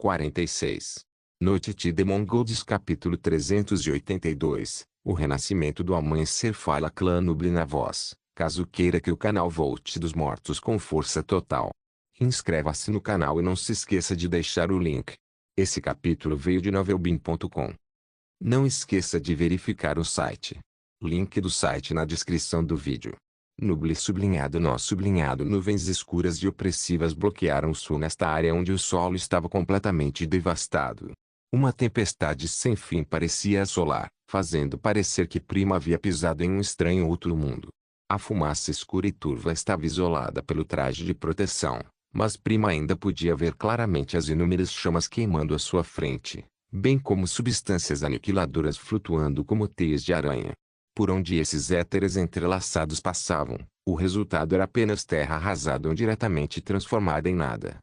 46. Noite de Demon Golds capítulo 382. O renascimento do amanhecer. Fala clã Nuble na voz, caso queira que o canal volte dos mortos com força total. Inscreva-se no canal e não se esqueça de deixar o link. Esse capítulo veio de novelbean.com. Não esqueça de verificar o site. Link do site na descrição do vídeo. Nuble sublinhado nuvens escuras e opressivas bloquearam o sul nesta área onde o solo estava completamente devastado. Uma tempestade sem fim parecia assolar, fazendo parecer que Prima havia pisado em um estranho outro mundo. A fumaça escura e turva estava isolada pelo traje de proteção, mas Prima ainda podia ver claramente as inúmeras chamas queimando à sua frente, bem como substâncias aniquiladoras flutuando como teias de aranha. Por onde esses éteres entrelaçados passavam, o resultado era apenas terra arrasada ou diretamente transformada em nada.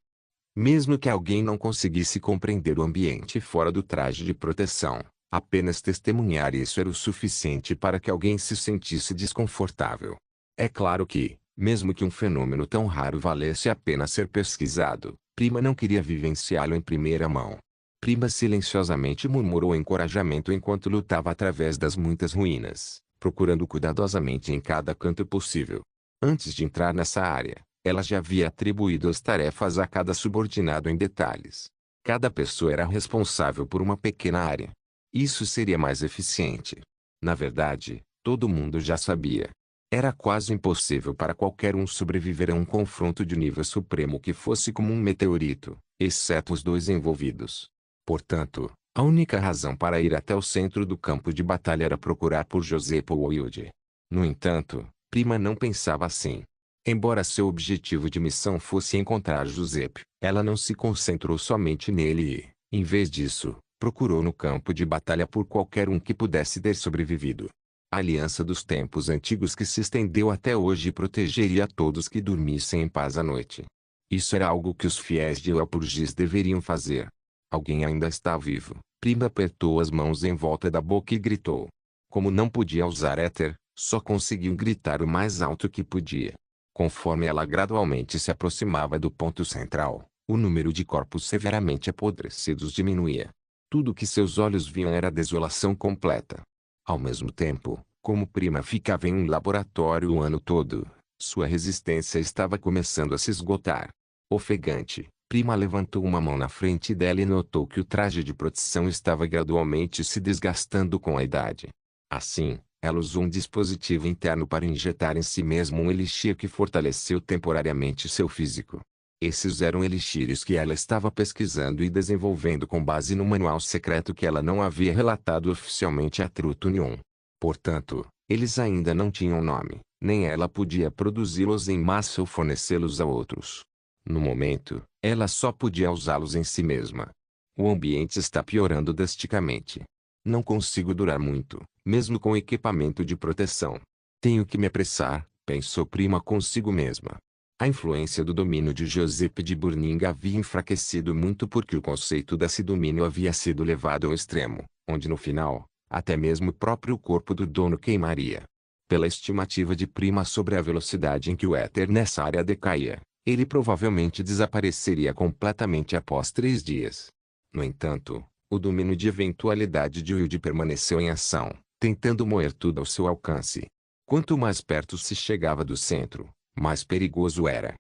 Mesmo que alguém não conseguisse compreender o ambiente fora do traje de proteção, apenas testemunhar isso era o suficiente para que alguém se sentisse desconfortável. É claro que, mesmo que um fenômeno tão raro valesse a pena ser pesquisado, Prima não queria vivenciá-lo em primeira mão. Prima silenciosamente murmurou encorajamento enquanto lutava através das muitas ruínas, procurando cuidadosamente em cada canto possível. Antes de entrar nessa área, ela já havia atribuído as tarefas a cada subordinado em detalhes. Cada pessoa era responsável por uma pequena área. Isso seria mais eficiente. Na verdade, todo mundo já sabia. Era quase impossível para qualquer um sobreviver a um confronto de nível supremo que fosse como um meteorito, exceto os dois envolvidos. Portanto, a única razão para ir até o centro do campo de batalha era procurar por Joseph Wilde. No entanto, Prima não pensava assim. Embora seu objetivo de missão fosse encontrar Giuseppe, ela não se concentrou somente nele e, em vez disso, procurou no campo de batalha por qualquer um que pudesse ter sobrevivido. A aliança dos tempos antigos que se estendeu até hoje protegeria todos que dormissem em paz à noite. Isso era algo que os fiéis de Elpurgis deveriam fazer. Alguém ainda está vivo. Prima apertou as mãos em volta da boca e gritou. Como não podia usar éter, só conseguiu gritar o mais alto que podia. Conforme ela gradualmente se aproximava do ponto central, o número de corpos severamente apodrecidos diminuía. Tudo que seus olhos viam era desolação completa. Ao mesmo tempo, como Prima ficava em um laboratório o ano todo, sua resistência estava começando a se esgotar. Ofegante, Prima levantou uma mão na frente dela e notou que o traje de proteção estava gradualmente se desgastando com a idade. Assim, ela usou um dispositivo interno para injetar em si mesmo um elixir que fortaleceu temporariamente seu físico. Esses eram elixires que ela estava pesquisando e desenvolvendo com base no manual secreto que ela não havia relatado oficialmente a Trutunion. Portanto, eles ainda não tinham nome, nem ela podia produzi-los em massa ou fornecê-los a outros. No momento, ela só podia usá-los em si mesma. O ambiente está piorando drasticamente. Não consigo durar muito, mesmo com equipamento de proteção. Tenho que me apressar, pensou Prima consigo mesma. A influência do domínio de Giuseppe de Burning havia enfraquecido muito porque o conceito desse domínio havia sido levado ao extremo, onde no final, até mesmo o próprio corpo do dono queimaria. Pela estimativa de Prima sobre a velocidade em que o éter nessa área decaía, ele provavelmente desapareceria completamente após 3 dias. No entanto, o domínio de eventualidade de Wilde permaneceu em ação, tentando moer tudo ao seu alcance. Quanto mais perto se chegava do centro, mais perigoso era.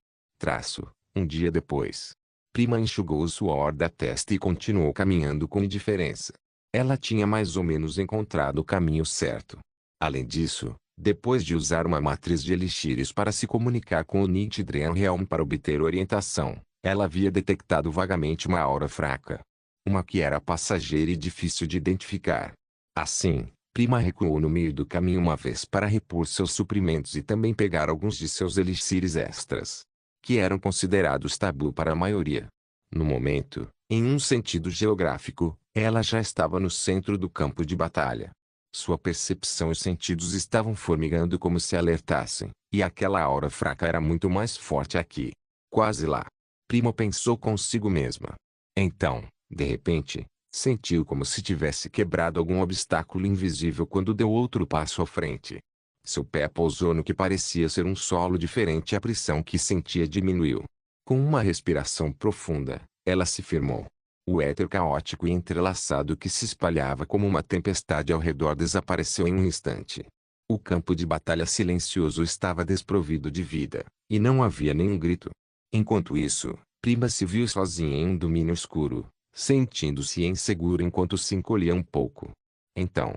Um dia depois. Prima enxugou o suor da testa e continuou caminhando com indiferença. Ela tinha mais ou menos encontrado o caminho certo. Além disso, depois de usar uma matriz de elixires para se comunicar com o Nitidrean Realm para obter orientação, ela havia detectado vagamente uma aura fraca. Uma que era passageira e difícil de identificar. Assim, Prima recuou no meio do caminho uma vez para repor seus suprimentos e também pegar alguns de seus elixires extras, que eram considerados tabu para a maioria. No momento, em um sentido geográfico, ela já estava no centro do campo de batalha. Sua percepção e sentidos estavam formigando como se alertassem, e aquela aura fraca era muito mais forte aqui. Quase lá. Prima pensou consigo mesma. Então, de repente, sentiu como se tivesse quebrado algum obstáculo invisível quando deu outro passo à frente. Seu pé pousou no que parecia ser um solo diferente e a pressão que sentia diminuiu. Com uma respiração profunda, ela se firmou. O éter caótico e entrelaçado que se espalhava como uma tempestade ao redor desapareceu em um instante. O campo de batalha silencioso estava desprovido de vida, e não havia nenhum grito. Enquanto isso, Prima se viu sozinha em um domínio escuro, sentindo-se insegura enquanto se encolhia um pouco. Então,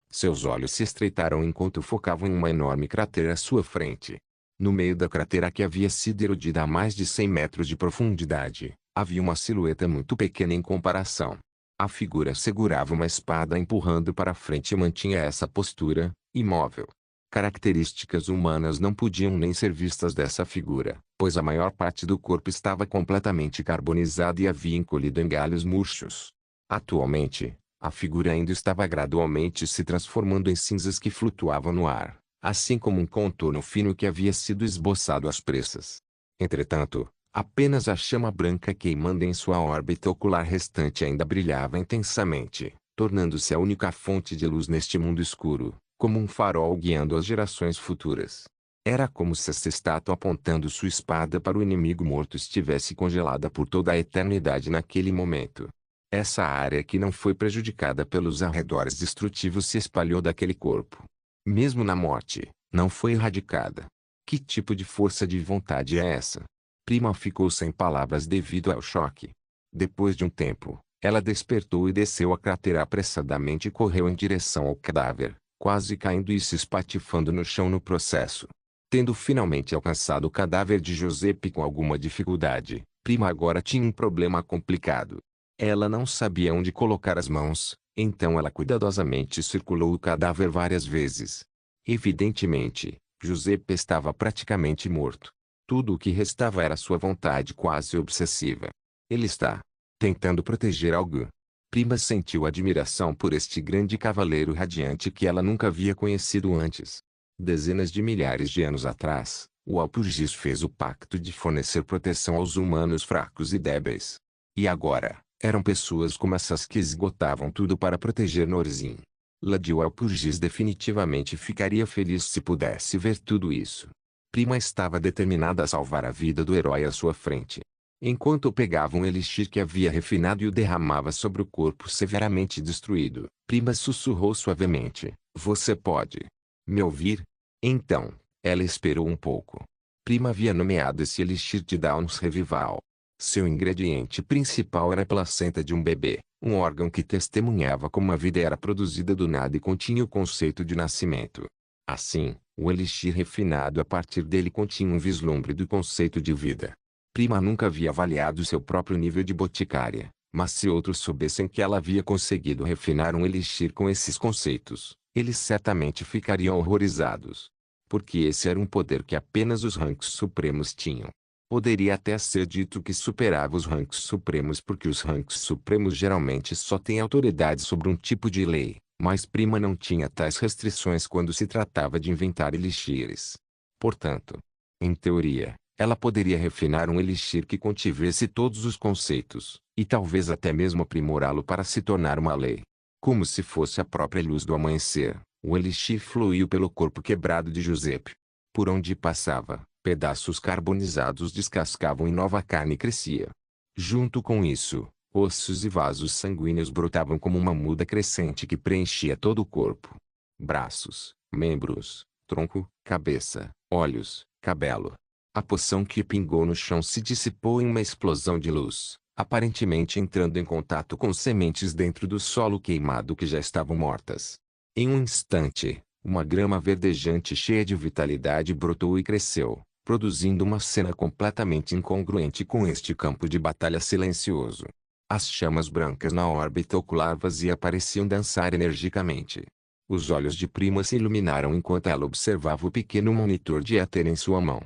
seus olhos se estreitaram enquanto focavam em uma enorme cratera à sua frente. No meio da cratera, que havia sido erodida a mais de 100 metros de profundidade, havia uma silhueta muito pequena em comparação. A figura segurava uma espada empurrando para frente e mantinha essa postura, imóvel. Características humanas não podiam nem ser vistas dessa figura, pois a maior parte do corpo estava completamente carbonizado e havia encolhido em galhos murchos. Atualmente, a figura ainda estava gradualmente se transformando em cinzas que flutuavam no ar, assim como um contorno fino que havia sido esboçado às pressas. Entretanto, apenas a chama branca queimando em sua órbita ocular restante ainda brilhava intensamente, tornando-se a única fonte de luz neste mundo escuro, como um farol guiando as gerações futuras. Era como se essa estátua apontando sua espada para o inimigo morto estivesse congelada por toda a eternidade naquele momento. Essa área que não foi prejudicada pelos arredores destrutivos se espalhou daquele corpo. Mesmo na morte, não foi erradicada. Que tipo de força de vontade é essa? Prima ficou sem palavras devido ao choque. Depois de um tempo, ela despertou e desceu a cratera apressadamente e correu em direção ao cadáver, quase caindo e se espatifando no chão no processo. Tendo finalmente alcançado o cadáver de Giuseppe com alguma dificuldade, Prima agora tinha um problema complicado. Ela não sabia onde colocar as mãos, então ela cuidadosamente circulou o cadáver várias vezes. Evidentemente, Giuseppe estava praticamente morto. Tudo o que restava era sua vontade quase obsessiva. Ele está tentando proteger algo. Prima sentiu admiração por este grande cavaleiro radiante que ela nunca havia conhecido antes. Dezenas de milhares de anos atrás, o Alpurgis fez o pacto de fornecer proteção aos humanos fracos e débeis. E agora, eram pessoas como essas que esgotavam tudo para proteger Norzim. Lady Alpurgis definitivamente ficaria feliz se pudesse ver tudo isso. Prima estava determinada a salvar a vida do herói à sua frente. Enquanto pegava um elixir que havia refinado e o derramava sobre o corpo severamente destruído, Prima sussurrou suavemente: "Você pode me ouvir?" Então, ela esperou um pouco. Prima havia nomeado esse elixir de Downs Revival. Seu ingrediente principal era a placenta de um bebê, um órgão que testemunhava como a vida era produzida do nada e continha o conceito de nascimento. Assim, o elixir refinado a partir dele continha um vislumbre do conceito de vida. Prima nunca havia avaliado seu próprio nível de boticária, mas se outros soubessem que ela havia conseguido refinar um elixir com esses conceitos, eles certamente ficariam horrorizados. Porque esse era um poder que apenas os ranks supremos tinham. Poderia até ser dito que superava os ranks supremos porque os ranks supremos geralmente só têm autoridade sobre um tipo de lei, mas Prima não tinha tais restrições quando se tratava de inventar elixires. Portanto, em teoria, ela poderia refinar um elixir que contivesse todos os conceitos, e talvez até mesmo aprimorá-lo para se tornar uma lei. Como se fosse a própria luz do amanhecer, o elixir fluiu pelo corpo quebrado de Giuseppe. Por onde passava, pedaços carbonizados descascavam e nova carne crescia. Junto com isso, ossos e vasos sanguíneos brotavam como uma muda crescente que preenchia todo o corpo. Braços, membros, tronco, cabeça, olhos, cabelo. A poção que pingou no chão se dissipou em uma explosão de luz, aparentemente entrando em contato com sementes dentro do solo queimado que já estavam mortas. Em um instante, uma grama verdejante cheia de vitalidade brotou e cresceu, produzindo uma cena completamente incongruente com este campo de batalha silencioso. As chamas brancas na órbita ocular vazia pareciam dançar energicamente. Os olhos de Prima se iluminaram enquanto ela observava o pequeno monitor de éter em sua mão.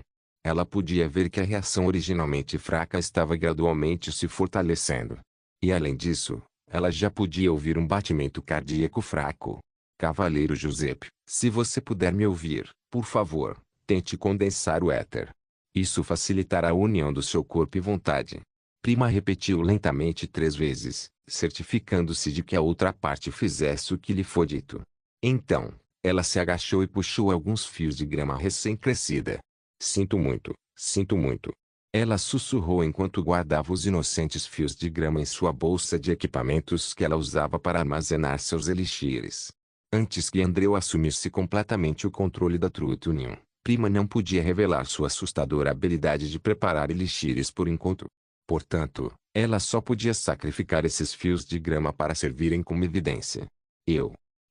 Ela podia ver que a reação originalmente fraca estava gradualmente se fortalecendo. E além disso, ela já podia ouvir um batimento cardíaco fraco. Cavaleiro Giuseppe, se você puder me ouvir, por favor, tente condensar o éter. Isso facilitará a união do seu corpo e vontade. Prima repetiu lentamente 3 vezes, certificando-se de que a outra parte fizesse o que lhe foi dito. Então, ela se agachou e puxou alguns fios de grama recém-crescida. Sinto muito, Ela sussurrou enquanto guardava os inocentes fios de grama em sua bolsa de equipamentos que ela usava para armazenar seus elixires. Antes que Andreu assumisse completamente o controle da Truth Union, Prima não podia revelar sua assustadora habilidade de preparar elixires por enquanto. Portanto, ela só podia sacrificar esses fios de grama para servirem como evidência.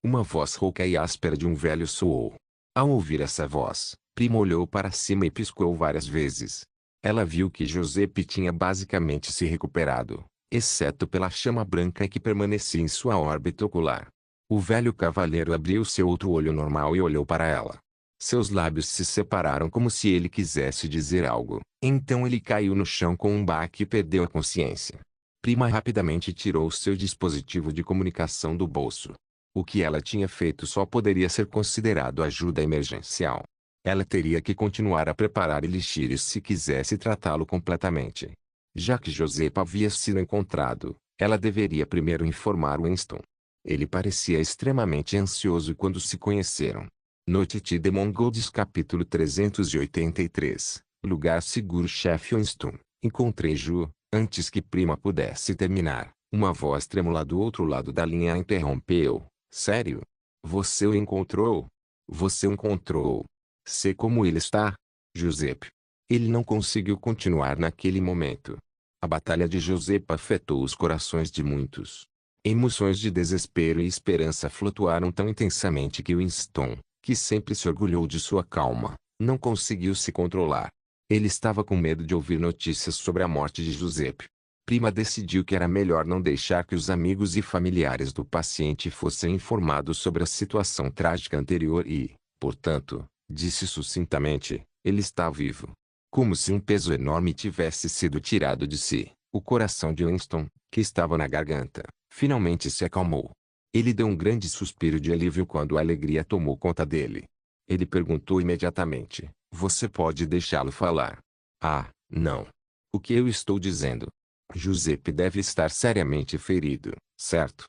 Uma voz rouca e áspera de um velho soou. Ao ouvir essa voz, Prima olhou para cima e piscou várias vezes. Ela viu que Giuseppe tinha basicamente se recuperado, exceto pela chama branca que permanecia em sua órbita ocular. O velho cavalheiro abriu seu outro olho normal e olhou para ela. Seus lábios se separaram como se ele quisesse dizer algo. Então ele caiu no chão com um baque e perdeu a consciência. Prima rapidamente tirou seu dispositivo de comunicação do bolso. O que ela tinha feito só poderia ser considerado ajuda emergencial. Ela teria que continuar a preparar elixires se quisesse tratá-lo completamente. Já que Giuseppe havia sido encontrado, ela deveria primeiro informar Winston. Ele parecia extremamente ansioso quando se conheceram. Noite de Mongols capítulo 383. Lugar seguro. Chefe Winston, encontrei Ju. Antes que Prima pudesse terminar, uma voz trêmula do outro lado da linha a interrompeu. Sério? Você o encontrou? Você o encontrou? Sei como ele está. Giuseppe. Ele não conseguiu continuar naquele momento. A batalha de Giuseppe afetou os corações de muitos. Emoções de desespero e esperança flutuaram tão intensamente que Winston, que sempre se orgulhou de sua calma, não conseguiu se controlar. Ele estava com medo de ouvir notícias sobre a morte de Giuseppe. Prima decidiu que era melhor não deixar que os amigos e familiares do paciente fossem informados sobre a situação trágica anterior e, portanto, disse sucintamente, ele está vivo. Como se um peso enorme tivesse sido tirado de si, o coração de Winston, que estava na garganta, finalmente se acalmou. Ele deu um grande suspiro de alívio quando a alegria tomou conta dele. Ele perguntou imediatamente, você pode deixá-lo falar? Ah, não. O que eu estou dizendo? Giuseppe deve estar seriamente ferido, certo?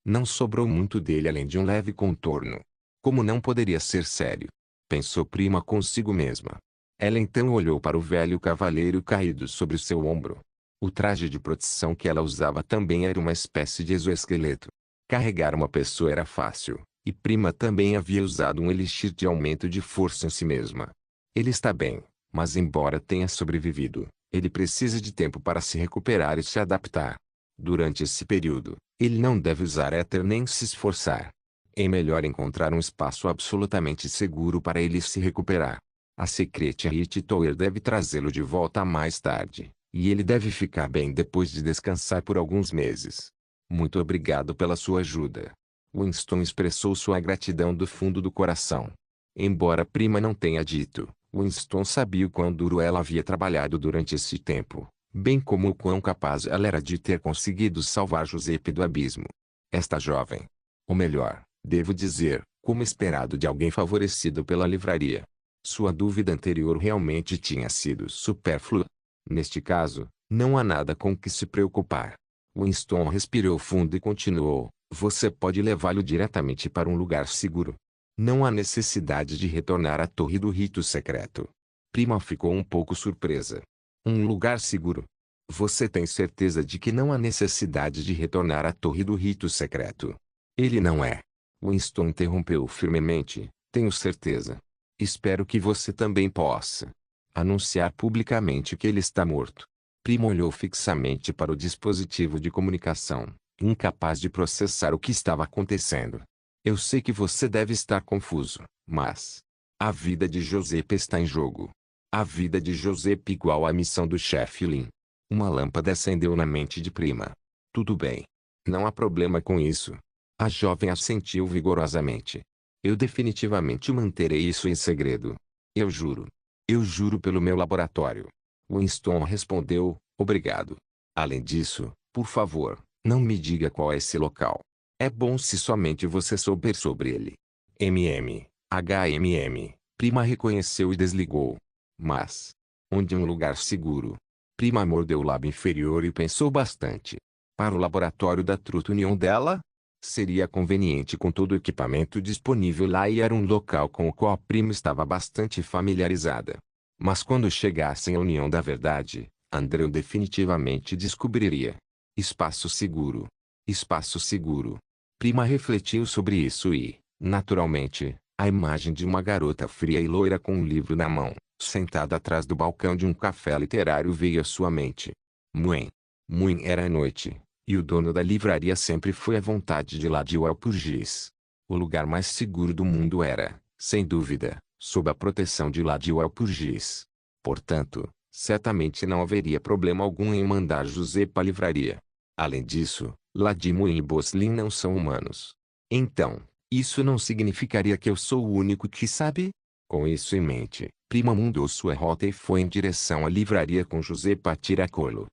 Não sobrou muito dele além de um leve contorno. Como não poderia ser sério? Pensou Prima consigo mesma. Ela então olhou para o velho cavaleiro caído sobre seu ombro. O traje de proteção que ela usava também era uma espécie de exoesqueleto. Carregar uma pessoa era fácil, e Prima também havia usado um elixir de aumento de força em si mesma. Ele está bem, mas embora tenha sobrevivido, ele precisa de tempo para se recuperar e se adaptar. Durante esse período, ele não deve usar éter nem se esforçar. É melhor encontrar um espaço absolutamente seguro para ele se recuperar. A Secretary Tower deve trazê-lo de volta mais tarde, e ele deve ficar bem depois de descansar por alguns meses. Muito obrigado pela sua ajuda. Winston expressou sua gratidão do fundo do coração. Embora Prima não tenha dito, Winston sabia o quão duro ela havia trabalhado durante esse tempo, bem como o quão capaz ela era de ter conseguido salvar Giuseppe do abismo. Esta jovem. Ou melhor, devo dizer, como esperado de alguém favorecido pela livraria. Sua dúvida anterior realmente tinha sido supérflua. Neste caso, não há nada com que se preocupar. Winston respirou fundo e continuou, você pode levá-lo diretamente para um lugar seguro. Não há necessidade de retornar à Torre do Rito Secreto. Prima ficou um pouco surpresa. Um lugar seguro? Você tem certeza de que não há necessidade de retornar à Torre do Rito Secreto? Ele não é. Winston interrompeu firmemente, tenho certeza. Espero que você também possa anunciar publicamente que ele está morto. Prima olhou fixamente para o dispositivo de comunicação, incapaz de processar o que estava acontecendo. Eu sei que você deve estar confuso, mas a vida de Giuseppe está em jogo. A vida de Giuseppe igual à missão do chefe Lin. Uma lâmpada acendeu na mente de Prima. Tudo bem. Não há problema com isso. A jovem assentiu vigorosamente. Eu definitivamente manterei isso em segredo. Eu juro. Eu juro pelo meu laboratório. Winston respondeu, obrigado. Além disso, por favor, não me diga qual é esse local. É bom se somente você souber sobre ele. HMM. Prima reconheceu e desligou. Mas, onde um lugar seguro? Prima mordeu o lábio inferior e pensou bastante. Para o laboratório da Truth Union dela? Seria conveniente com todo o equipamento disponível lá e era um local com o qual a Prima estava bastante familiarizada. Mas quando chegassem à união da verdade, Andreu definitivamente descobriria. Espaço seguro. Espaço seguro. Prima refletiu sobre isso e, naturalmente, a imagem de uma garota fria e loira com um livro na mão, sentada atrás do balcão de um café literário veio à sua mente. Mãe. Mãe era à noite, e o dono da livraria sempre foi à vontade de Ladiel Purgis. O lugar mais seguro do mundo era, sem dúvida, sob a proteção de Ladiel Purgis. Portanto, certamente não haveria problema algum em mandar José para a livraria. Além disso, Ladimouin e Boslin não são humanos. Então, isso não significaria que eu sou o único que sabe? Com isso em mente, Prima mudou sua rota e foi em direção à livraria com José para tiracolo.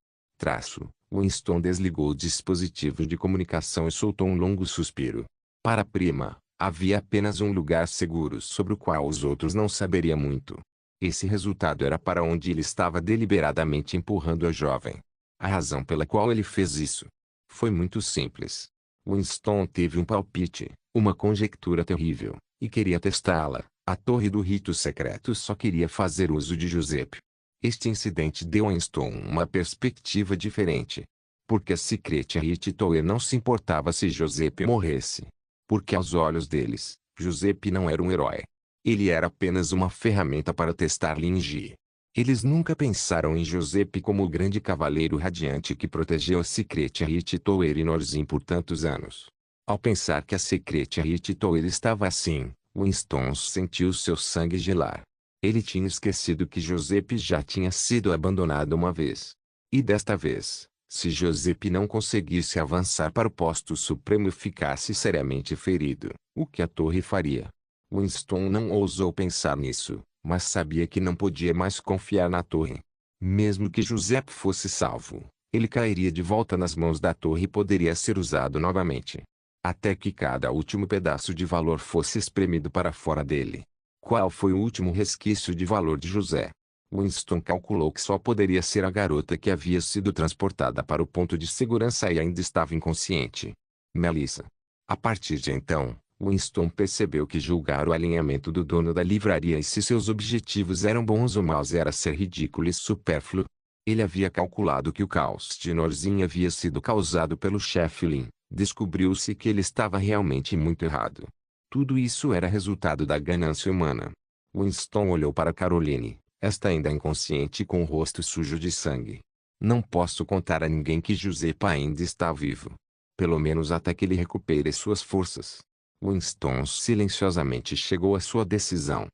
Winston desligou o dispositivo de comunicação e soltou um longo suspiro. Para Prima, havia apenas um lugar seguro sobre o qual os outros não saberiam muito. Esse resultado era para onde ele estava deliberadamente empurrando a jovem. A razão pela qual ele fez isso foi muito simples. Winston teve um palpite, uma conjectura terrível, e queria testá-la. A torre do rito secreto só queria fazer uso de Giuseppe. Este incidente deu a Winston uma perspectiva diferente. Porque a Secretariat Tower não se importava se Giuseppe morresse. Porque aos olhos deles, Giuseppe não era um herói. Ele era apenas uma ferramenta para testar Linji. Eles nunca pensaram em Giuseppe como o grande cavaleiro radiante que protegeu a Secretariat Tower e Norzim por tantos anos. Ao pensar que a Secretariat Tower estava assim, Winston sentiu seu sangue gelar. Ele tinha esquecido que Giuseppe já tinha sido abandonado uma vez. E desta vez, se Giuseppe não conseguisse avançar para o posto supremo e ficasse seriamente ferido, o que a torre faria? Winston não ousou pensar nisso, mas sabia que não podia mais confiar na torre. Mesmo que Giuseppe fosse salvo, ele cairia de volta nas mãos da torre e poderia ser usado novamente. Até que cada último pedaço de valor fosse espremido para fora dele. Qual foi o último resquício de valor de José? Winston calculou que só poderia ser a garota que havia sido transportada para o ponto de segurança e ainda estava inconsciente. Melissa. A partir de então, Winston percebeu que julgar o alinhamento do dono da livraria e se seus objetivos eram bons ou maus era ser ridículo e supérfluo. Ele havia calculado que o caos de Norzim havia sido causado pelo chefe Lin. Descobriu-se que ele estava realmente muito errado. Tudo isso era resultado da ganância humana. Winston olhou para Caroline, esta ainda inconsciente e com o rosto sujo de sangue. Não posso contar a ninguém que Giuseppe ainda está vivo. Pelo menos até que ele recupere suas forças. Winston silenciosamente chegou à sua decisão.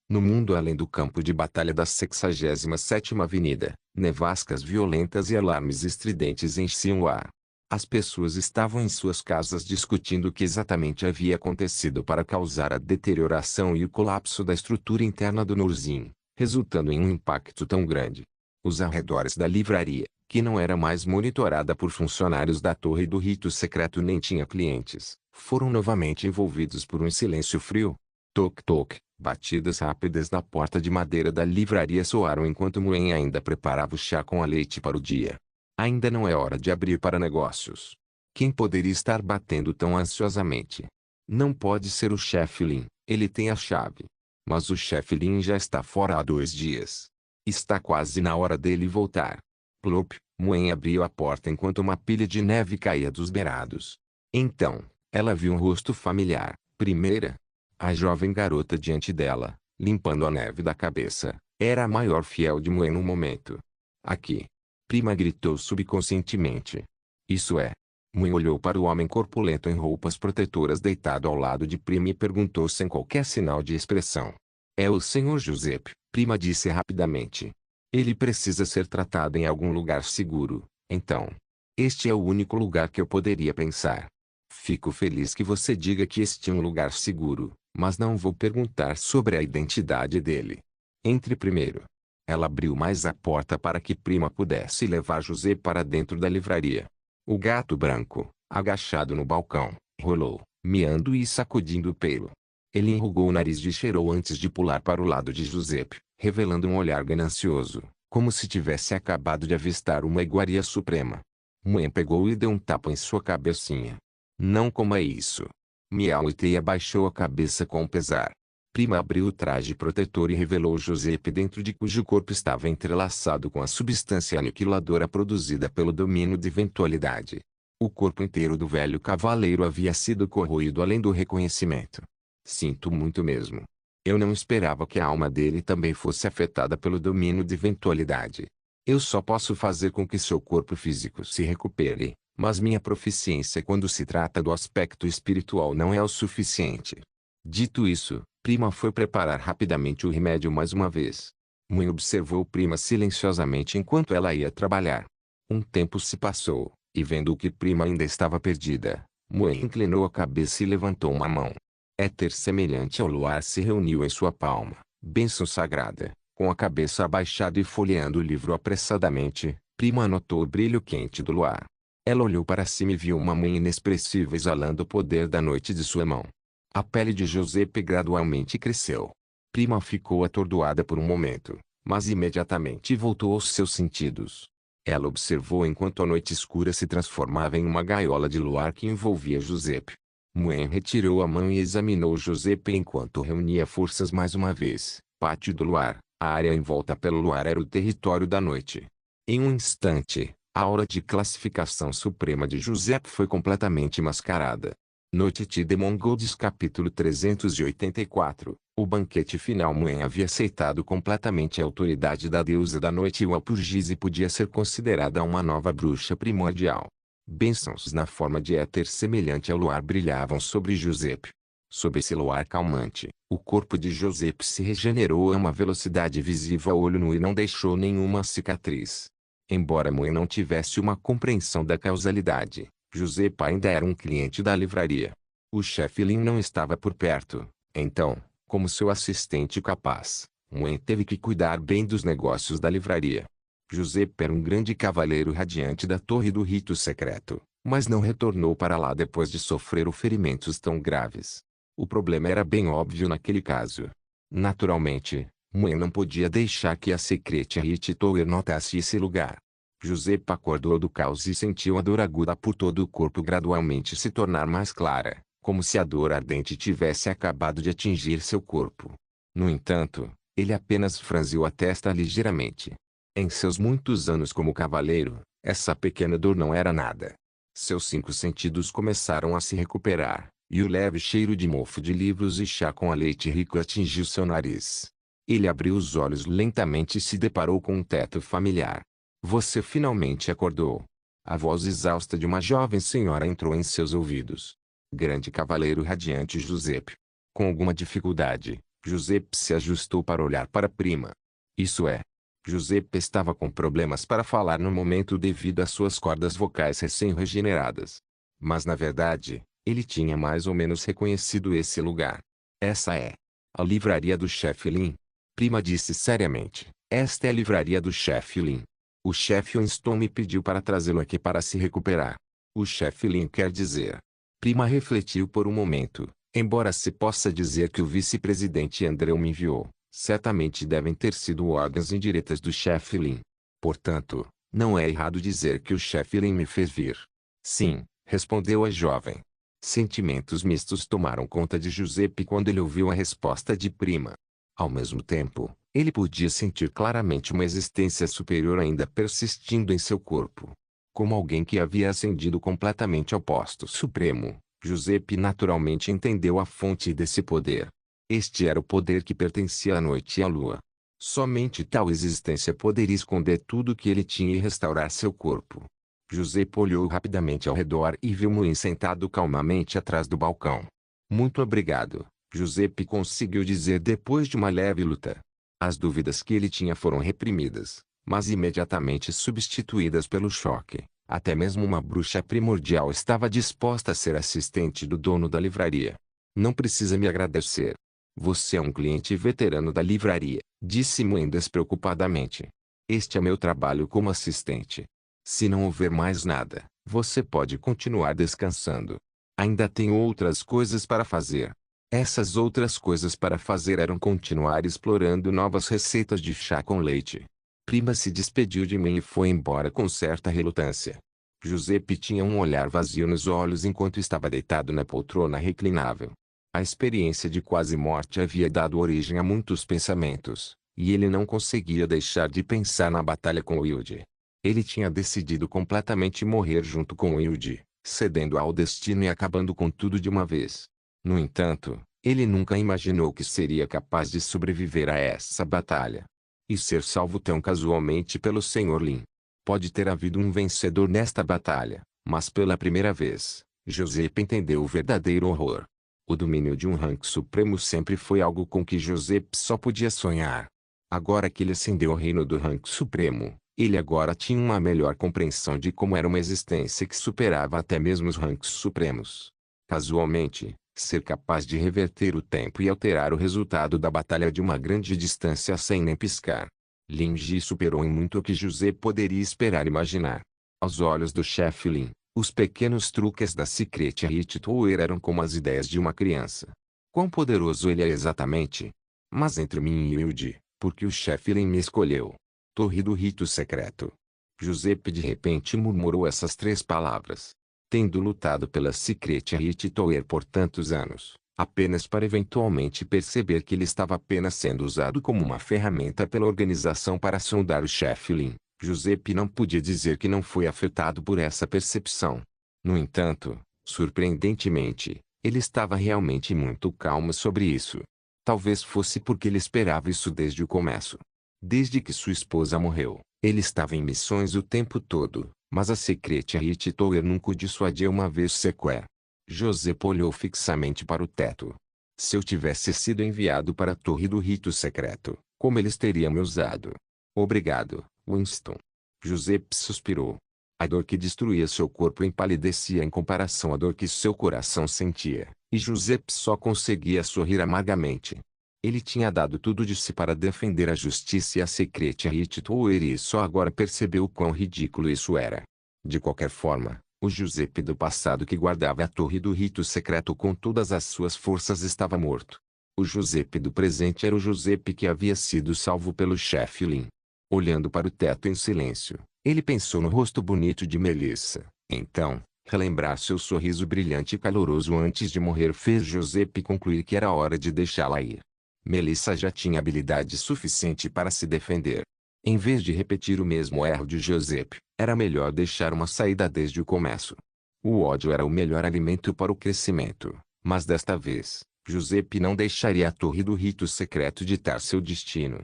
No mundo além do campo de batalha da 67ª Avenida, nevascas violentas e alarmes estridentes enchiam o ar. As pessoas estavam em suas casas discutindo o que exatamente havia acontecido para causar a deterioração e o colapso da estrutura interna do Norzim, resultando em um impacto tão grande. Os arredores da livraria, que não era mais monitorada por funcionários da Torre do Rito Secreto nem tinha clientes, foram novamente envolvidos por um silêncio frio. Toc-toc, batidas rápidas na porta de madeira da livraria soaram enquanto Moen ainda preparava o chá com a leite para o dia. Ainda não é hora de abrir para negócios. Quem poderia estar batendo tão ansiosamente? Não pode ser o chefe Lin, ele tem a chave. Mas o chefe Lin já está fora há 2 dias. Está quase na hora dele voltar. Plop, Moen abriu a porta enquanto uma pilha de neve caía dos beirados. Então, ela viu um rosto familiar. Primeira, a jovem garota diante dela, limpando a neve da cabeça, era a maior fiel de Moen no momento. Aqui. Prima gritou subconscientemente. Isso é. Moen olhou para o homem corpulento em roupas protetoras deitado ao lado de Prima e perguntou sem qualquer sinal de expressão. É o Sr. Giuseppe, Prima disse rapidamente. Ele precisa ser tratado em algum lugar seguro, então. Este é o único lugar que eu poderia pensar. Fico feliz que você diga que este é um lugar seguro, mas não vou perguntar sobre a identidade dele. Entre primeiro. Ela abriu mais a porta para que Prima pudesse levar José para dentro da livraria. O gato branco, agachado no balcão, rolou, miando e sacudindo o pelo. Ele enrugou o nariz e cheirou antes de pular para o lado de Giuseppe, revelando um olhar ganancioso, como se tivesse acabado de avistar uma iguaria suprema. Moen pegou e deu um tapa em sua cabecinha. Não coma isso. Miau e Teia abaixou a cabeça com pesar. Prima abriu o traje protetor e revelou Giuseppe dentro de cujo corpo estava entrelaçado com a substância aniquiladora produzida pelo domínio de eventualidade. O corpo inteiro do velho cavaleiro havia sido corroído além do reconhecimento. Sinto muito mesmo. Eu não esperava que a alma dele também fosse afetada pelo domínio de eventualidade. Eu só posso fazer com que seu corpo físico se recupere, mas minha proficiência quando se trata do aspecto espiritual não é o suficiente. Dito isso, Prima foi preparar rapidamente o remédio mais uma vez. Mãe observou Prima silenciosamente enquanto ela ia trabalhar. Um tempo se passou, e vendo que Prima ainda estava perdida, Mãe inclinou a cabeça e levantou uma mão. Éter semelhante ao luar se reuniu em sua palma, bênção sagrada. Com a cabeça abaixada e folheando o livro apressadamente, Prima notou o brilho quente do luar. Ela olhou para cima e viu uma mãe inexpressiva exalando o poder da noite de sua mão. A pele de Giuseppe gradualmente cresceu. Prima ficou atordoada por um momento, mas imediatamente voltou aos seus sentidos. Ela observou enquanto a noite escura se transformava em uma gaiola de luar que envolvia Giuseppe. Muen retirou a mão e examinou Giuseppe enquanto reunia forças mais uma vez. Pátio do luar. A área em volta pelo luar era o território da noite. Em um instante, a aura de classificação suprema de Giuseppe foi completamente mascarada. Noite de Mongols capítulo 384. O banquete final. Muen havia aceitado completamente a autoridade da deusa da noite e o Alpurgise podia ser considerada uma nova bruxa primordial. Bênçãos na forma de éter semelhante ao luar brilhavam sobre Giuseppe. Sob esse luar calmante, o corpo de Giuseppe se regenerou a uma velocidade visível a olho nu e não deixou nenhuma cicatriz. Embora Muen não tivesse uma compreensão da causalidade, Giuseppe ainda era um cliente da livraria. O chefe Lin não estava por perto, então, como seu assistente capaz, Muen teve que cuidar bem dos negócios da livraria. Giuseppe era um grande cavaleiro radiante da Torre do Rito Secreto, mas não retornou para lá depois de sofrer ferimentos tão graves. O problema era bem óbvio naquele caso. Naturalmente, Muen não podia deixar que a Secretariat Tower notasse esse lugar. Giuseppe acordou do caos e sentiu a dor aguda por todo o corpo gradualmente se tornar mais clara, como se a dor ardente tivesse acabado de atingir seu corpo. No entanto, ele apenas franziu a testa ligeiramente. Em seus muitos anos como cavaleiro, essa pequena dor não era nada. Seus 5 sentidos começaram a se recuperar, e o leve cheiro de mofo de livros e chá com leite rico atingiu seu nariz. Ele abriu os olhos lentamente e se deparou com um teto familiar. Você finalmente acordou. A voz exausta de uma jovem senhora entrou em seus ouvidos. Grande cavaleiro radiante Giuseppe. Com alguma dificuldade, Giuseppe se ajustou para olhar para Prima. Isso é. Giuseppe estava com problemas para falar no momento devido às suas cordas vocais recém-regeneradas. Mas na verdade, ele tinha mais ou menos reconhecido esse lugar. Essa é a livraria do chefe Lin. Prima disse seriamente. Esta é a livraria do chefe Lin. O chefe Winston me pediu para trazê-lo aqui para se recuperar. O chefe Lin quer dizer. Prima refletiu por um momento. Embora se possa dizer que o vice-presidente Andreu me enviou, certamente devem ter sido ordens indiretas do chefe Lin. Portanto, não é errado dizer que o chefe Lin me fez vir. Sim, respondeu a jovem. Sentimentos mistos tomaram conta de Giuseppe quando ele ouviu a resposta de Prima. Ao mesmo tempo, ele podia sentir claramente uma existência superior ainda persistindo em seu corpo. Como alguém que havia ascendido completamente ao posto supremo, Giuseppe naturalmente entendeu a fonte desse poder. Este era o poder que pertencia à noite e à lua. Somente tal existência poderia esconder tudo que ele tinha e restaurar seu corpo. Giuseppe olhou rapidamente ao redor e viu Muen sentado calmamente atrás do balcão. Muito obrigado, Giuseppe conseguiu dizer depois de uma leve luta. As dúvidas que ele tinha foram reprimidas, mas imediatamente substituídas pelo choque. Até mesmo uma bruxa primordial estava disposta a ser assistente do dono da livraria. Não precisa me agradecer. Você é um cliente veterano da livraria, disse Muen despreocupadamente. Este é meu trabalho como assistente. Se não houver mais nada, você pode continuar descansando. Ainda tenho outras coisas para fazer. Essas outras coisas para fazer eram continuar explorando novas receitas de chá com leite. Prima se despediu de mim e foi embora com certa relutância. Giuseppe tinha um olhar vazio nos olhos enquanto estava deitado na poltrona reclinável. A experiência de quase morte havia dado origem a muitos pensamentos, e ele não conseguia deixar de pensar na batalha com Wilde. Ele tinha decidido completamente morrer junto com Wilde, cedendo ao destino e acabando com tudo de uma vez. No entanto, ele nunca imaginou que seria capaz de sobreviver a essa batalha e ser salvo tão casualmente pelo Sr. Lin. Pode ter havido um vencedor nesta batalha, mas pela primeira vez, Giuseppe entendeu o verdadeiro horror. O domínio de um rank supremo sempre foi algo com que Giuseppe só podia sonhar. Agora que ele ascendeu ao reino do rank supremo, ele agora tinha uma melhor compreensão de como era uma existência que superava até mesmo os ranks supremos. Casualmente, ser capaz de reverter o tempo e alterar o resultado da batalha de uma grande distância sem nem piscar. Lin Ji superou em muito o que José poderia esperar imaginar. Aos olhos do chefe Lin, os pequenos truques da Secret Hit Tower eram como as ideias de uma criança. Quão poderoso ele é exatamente? Mas entre mim e Yuji, porque o chefe Lin me escolheu. Torre do Rito Secreto. Giuseppe de repente murmurou essas 3 palavras. Tendo lutado pela Secret Hit Tower por tantos anos, apenas para eventualmente perceber que ele estava apenas sendo usado como uma ferramenta pela organização para sondar o chefe Lin, Giuseppe não podia dizer que não foi afetado por essa percepção. No entanto, surpreendentemente, ele estava realmente muito calmo sobre isso. Talvez fosse porque ele esperava isso desde o começo. Desde que sua esposa morreu, ele estava em missões o tempo todo, mas a Secret Hit Tower nunca o dissuadia uma vez sequer. José olhou fixamente para o teto. Se eu tivesse sido enviado para a Torre do Rito Secreto, como eles teriam me usado? Obrigado, Winston. José suspirou. A dor que destruía seu corpo empalidecia em comparação à dor que seu coração sentia, e José só conseguia sorrir amargamente. Ele tinha dado tudo de si para defender a justiça e a Secret Hit Tower e só agora percebeu o quão ridículo isso era. De qualquer forma, o Giuseppe do passado que guardava a Torre do Rito Secreto com todas as suas forças estava morto. O Giuseppe do presente era o Giuseppe que havia sido salvo pelo chefe Lin. Olhando para o teto em silêncio, ele pensou no rosto bonito de Melissa. Então, relembrar seu sorriso brilhante e caloroso antes de morrer fez Giuseppe concluir que era hora de deixá-la ir. Melissa já tinha habilidade suficiente para se defender. Em vez de repetir o mesmo erro de Giuseppe, era melhor deixar uma saída desde o começo. O ódio era o melhor alimento para o crescimento, mas desta vez, Giuseppe não deixaria a Torre do Rito Secreto ditar seu destino.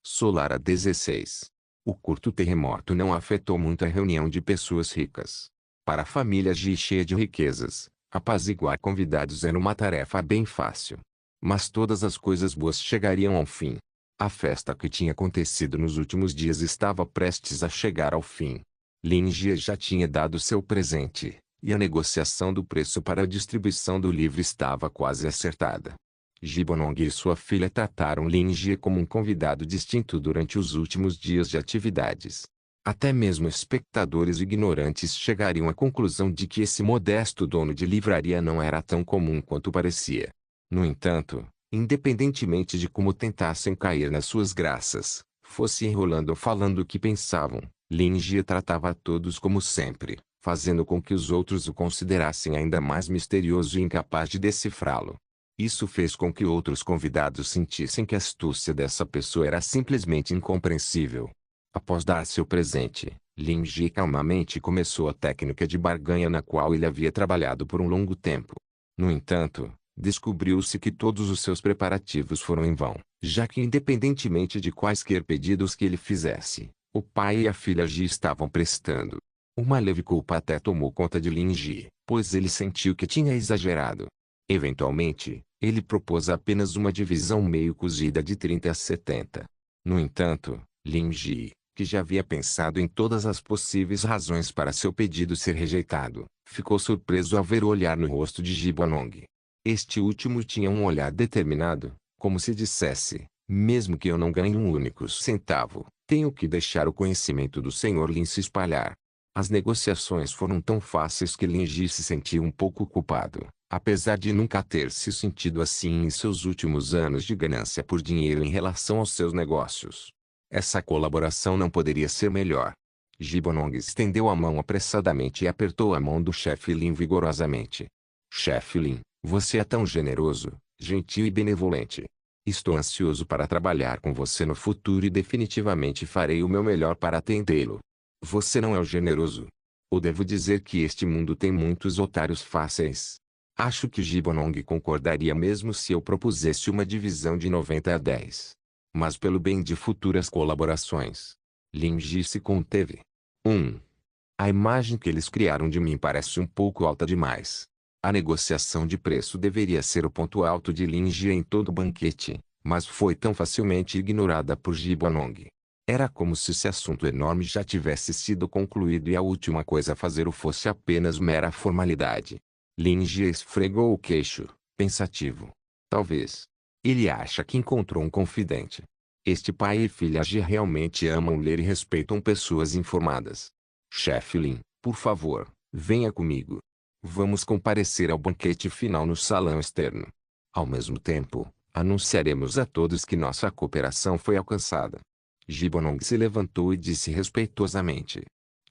Solar a 16. O curto terremoto não afetou muito a reunião de pessoas ricas. Para a família Ji cheia de riquezas, apaziguar convidados era uma tarefa bem fácil. Mas todas as coisas boas chegariam ao fim. A festa que tinha acontecido nos últimos dias estava prestes a chegar ao fim. Lin Jie já tinha dado seu presente, e a negociação do preço para a distribuição do livro estava quase acertada. Gibonong e sua filha trataram Lin Jie como um convidado distinto durante os últimos dias de atividades. Até mesmo espectadores ignorantes chegariam à conclusão de que esse modesto dono de livraria não era tão comum quanto parecia. No entanto, independentemente de como tentassem cair nas suas graças, fosse enrolando ou falando o que pensavam, Lin Jie tratava a todos como sempre, fazendo com que os outros o considerassem ainda mais misterioso e incapaz de decifrá-lo. Isso fez com que outros convidados sentissem que a astúcia dessa pessoa era simplesmente incompreensível. Após dar seu presente, Lin Jie calmamente começou a técnica de barganha na qual ele havia trabalhado por um longo tempo. No entanto, descobriu-se que todos os seus preparativos foram em vão, já que independentemente de quaisquer pedidos que ele fizesse, o pai e a filha Ji estavam prestando. Uma leve culpa até tomou conta de Lin Ji, pois ele sentiu que tinha exagerado. Eventualmente, ele propôs apenas uma divisão meio cozida de 30 a 70. No entanto, Lin Ji, que já havia pensado em todas as possíveis razões para seu pedido ser rejeitado, ficou surpreso ao ver o olhar no rosto de Gibonong. Este último tinha um olhar determinado, como se dissesse, mesmo que eu não ganhe um único centavo, tenho que deixar o conhecimento do Sr. Lin se espalhar. As negociações foram tão fáceis que Lin Ji se sentia um pouco culpado, apesar de nunca ter se sentido assim em seus últimos anos de ganância por dinheiro em relação aos seus negócios. Essa colaboração não poderia ser melhor. Gibonong estendeu a mão apressadamente e apertou a mão do chefe Lin vigorosamente. Chefe Lin, Você é tão generoso, gentil e benevolente. Estou ansioso para trabalhar com você no futuro e definitivamente farei o meu melhor para atendê-lo. Você não é o generoso. Ou devo dizer que este mundo tem muitos otários fáceis. Acho que Gibbonong concordaria mesmo se eu propusesse uma divisão de 90 a 10. Mas pelo bem de futuras colaborações. Lin Ji se conteve. 1. A imagem que eles criaram de mim parece um pouco alta demais. A negociação de preço deveria ser o ponto alto de Lin Ji em todo o banquete, mas foi tão facilmente ignorada por Gibbonong. Era como se esse assunto enorme já tivesse sido concluído e a última coisa a fazer fosse apenas mera formalidade. Lin Ji esfregou o queixo, pensativo. Talvez. Ele acha que encontrou um confidente. Este pai e filha Ji realmente amam ler e respeitam pessoas informadas. Chefe Lin, por favor, venha comigo. Vamos comparecer ao banquete final no salão externo. Ao mesmo tempo, anunciaremos a todos que nossa cooperação foi alcançada. Gibbonong se levantou e disse respeitosamente.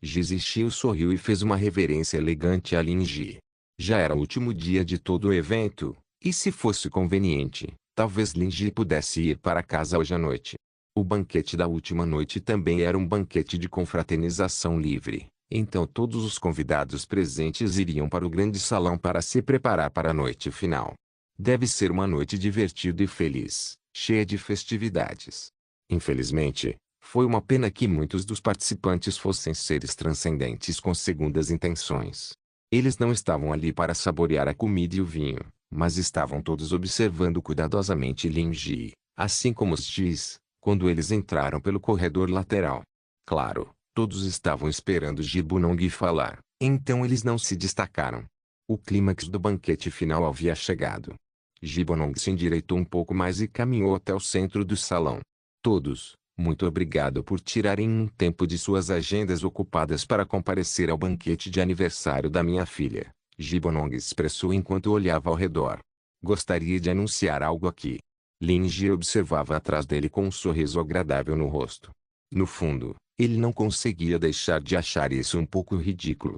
Ji Zixiu sorriu e fez uma reverência elegante a Lin Ji. Já era o último dia de todo o evento, e se fosse conveniente, talvez Lin Ji pudesse ir para casa hoje à noite. O banquete da última noite também era um banquete de confraternização livre, então todos os convidados presentes iriam para o grande salão para se preparar para a noite final. Deve ser uma noite divertida e feliz, cheia de festividades. Infelizmente, foi uma pena que muitos dos participantes fossem seres transcendentes com segundas intenções. Eles não estavam ali para saborear a comida e o vinho, mas estavam todos observando cuidadosamente Lin Ji, assim como os Jis, quando eles entraram pelo corredor lateral. Claro, todos estavam esperando Gibbonong falar, então eles não se destacaram. O clímax do banquete final havia chegado. Gibbonong se endireitou um pouco mais e caminhou até o centro do salão. Todos, muito obrigado por tirarem um tempo de suas agendas ocupadas para comparecer ao banquete de aniversário da minha filha, Gibbonong expressou enquanto olhava ao redor. Gostaria de anunciar algo aqui. Lin Ji observava atrás dele com um sorriso agradável no rosto. No fundo, ele não conseguia deixar de achar isso um pouco ridículo.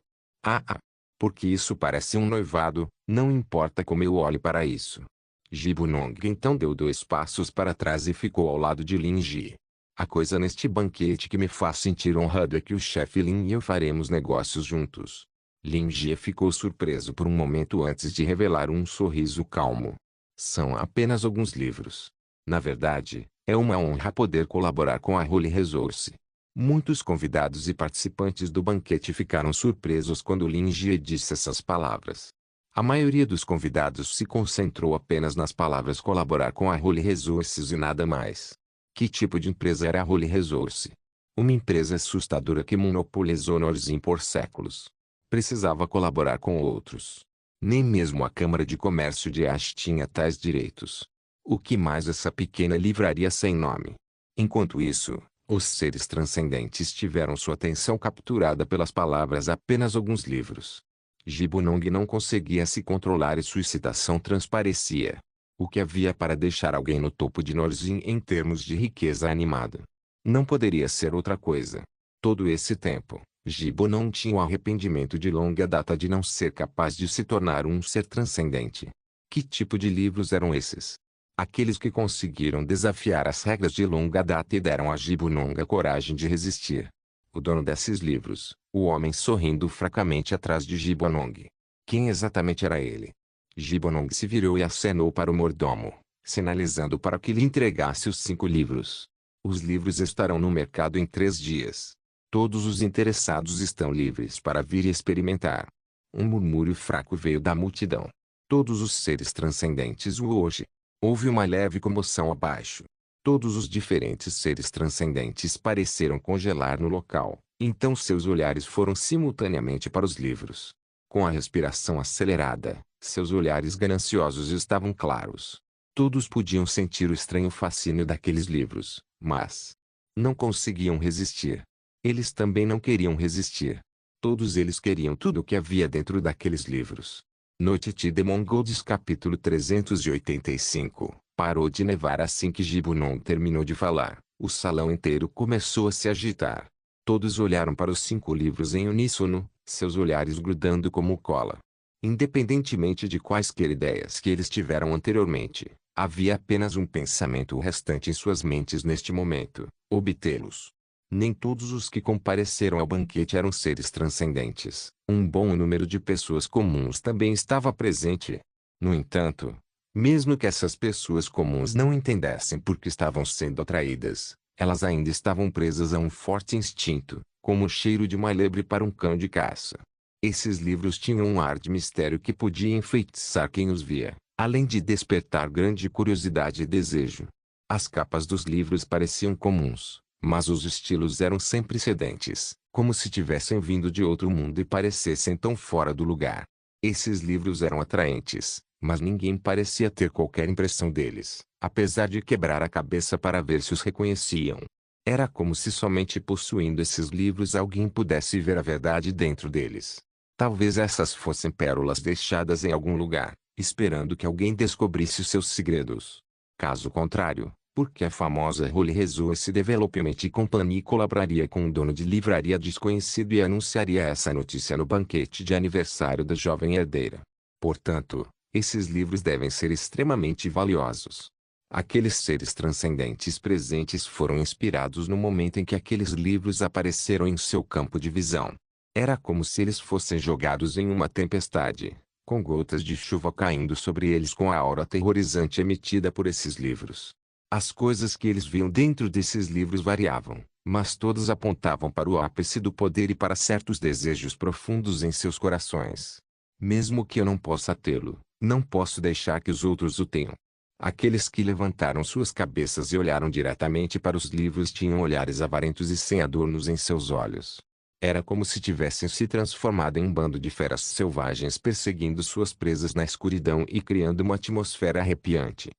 Porque isso parece um noivado, não importa como eu olhe para isso. Gibbonong então deu 2 passos para trás e ficou ao lado de Lin Ji. A coisa neste banquete que me faz sentir honrado é que o chefe Lin e eu faremos negócios juntos. Lin Ji ficou surpreso por um momento antes de revelar um sorriso calmo. São apenas alguns livros. Na verdade, é uma honra poder colaborar com a Holy Resource. Muitos convidados e participantes do banquete ficaram surpresos quando Lin Ji disse essas palavras. A maioria dos convidados se concentrou apenas nas palavras colaborar com a Holy Resources e nada mais. Que tipo de empresa era a Holy Resource? Uma empresa assustadora que monopolizou Norzin por séculos. Precisava colaborar com outros. Nem mesmo a Câmara de Comércio de Ash tinha tais direitos. O que mais essa pequena livraria sem nome? Enquanto isso, os seres transcendentes tiveram sua atenção capturada pelas palavras apenas alguns livros. Gibbonong não conseguia se controlar e sua excitação transparecia. O que havia para deixar alguém no topo de Norzin em termos de riqueza animada? Não poderia ser outra coisa. Todo esse tempo, Gibbonong tinha o arrependimento de longa data de não ser capaz de se tornar um ser transcendente. Que tipo de livros eram esses? Aqueles que conseguiram desafiar as regras de longa data e deram a Gibbonong a coragem de resistir. O dono desses livros, o homem sorrindo fracamente atrás de Gibbonong. Quem exatamente era ele? Gibbonong se virou e acenou para o mordomo, sinalizando para que lhe entregasse os 5 livros. Os livros estarão no mercado em 3 dias. Todos os interessados estão livres para vir e experimentar. Um murmúrio fraco veio da multidão. Todos os seres transcendentes hoje. Houve uma leve comoção abaixo. Todos os diferentes seres transcendentes pareceram congelar no local, então seus olhares foram simultaneamente para os livros. Com a respiração acelerada, seus olhares gananciosos estavam claros. Todos podiam sentir o estranho fascínio daqueles livros, mas não conseguiam resistir. Eles também não queriam resistir. Todos eles queriam tudo o que havia dentro daqueles livros. Noite de Mongols capítulo 385. Parou de nevar assim que Gibbonong terminou de falar. O salão inteiro começou a se agitar. Todos olharam para os 5 livros em uníssono, seus olhares grudando como cola. Independentemente de quaisquer ideias que eles tiveram anteriormente, havia apenas um pensamento restante em suas mentes neste momento: obtê-los. Nem todos os que compareceram ao banquete eram seres transcendentes. Um bom número de pessoas comuns também estava presente. No entanto, mesmo que essas pessoas comuns não entendessem por que estavam sendo atraídas, elas ainda estavam presas a um forte instinto, como o cheiro de uma lebre para um cão de caça. Esses livros tinham um ar de mistério que podia enfeitiçar quem os via, além de despertar grande curiosidade e desejo. As capas dos livros pareciam comuns, mas os estilos eram sempre sedentes, como se tivessem vindo de outro mundo e parecessem tão fora do lugar. Esses livros eram atraentes, mas ninguém parecia ter qualquer impressão deles, apesar de quebrar a cabeça para ver se os reconheciam. Era como se somente possuindo esses livros alguém pudesse ver a verdade dentro deles. Talvez essas fossem pérolas deixadas em algum lugar, esperando que alguém descobrisse seus segredos. Caso contrário, por que a famosa Holy Resource Development Company colaboraria com um dono de livraria desconhecido e anunciaria essa notícia no banquete de aniversário da jovem herdeira? Portanto, esses livros devem ser extremamente valiosos. Aqueles seres transcendentes presentes foram inspirados no momento em que aqueles livros apareceram em seu campo de visão. Era como se eles fossem jogados em uma tempestade, com gotas de chuva caindo sobre eles com a aura aterrorizante emitida por esses livros. As coisas que eles viam dentro desses livros variavam, mas todas apontavam para o ápice do poder e para certos desejos profundos em seus corações. Mesmo que eu não possa tê-lo, não posso deixar que os outros o tenham. Aqueles que levantaram suas cabeças e olharam diretamente para os livros tinham olhares avarentos e sem adornos em seus olhos. Era como se tivessem se transformado em um bando de feras selvagens perseguindo suas presas na escuridão e criando uma atmosfera arrepiante.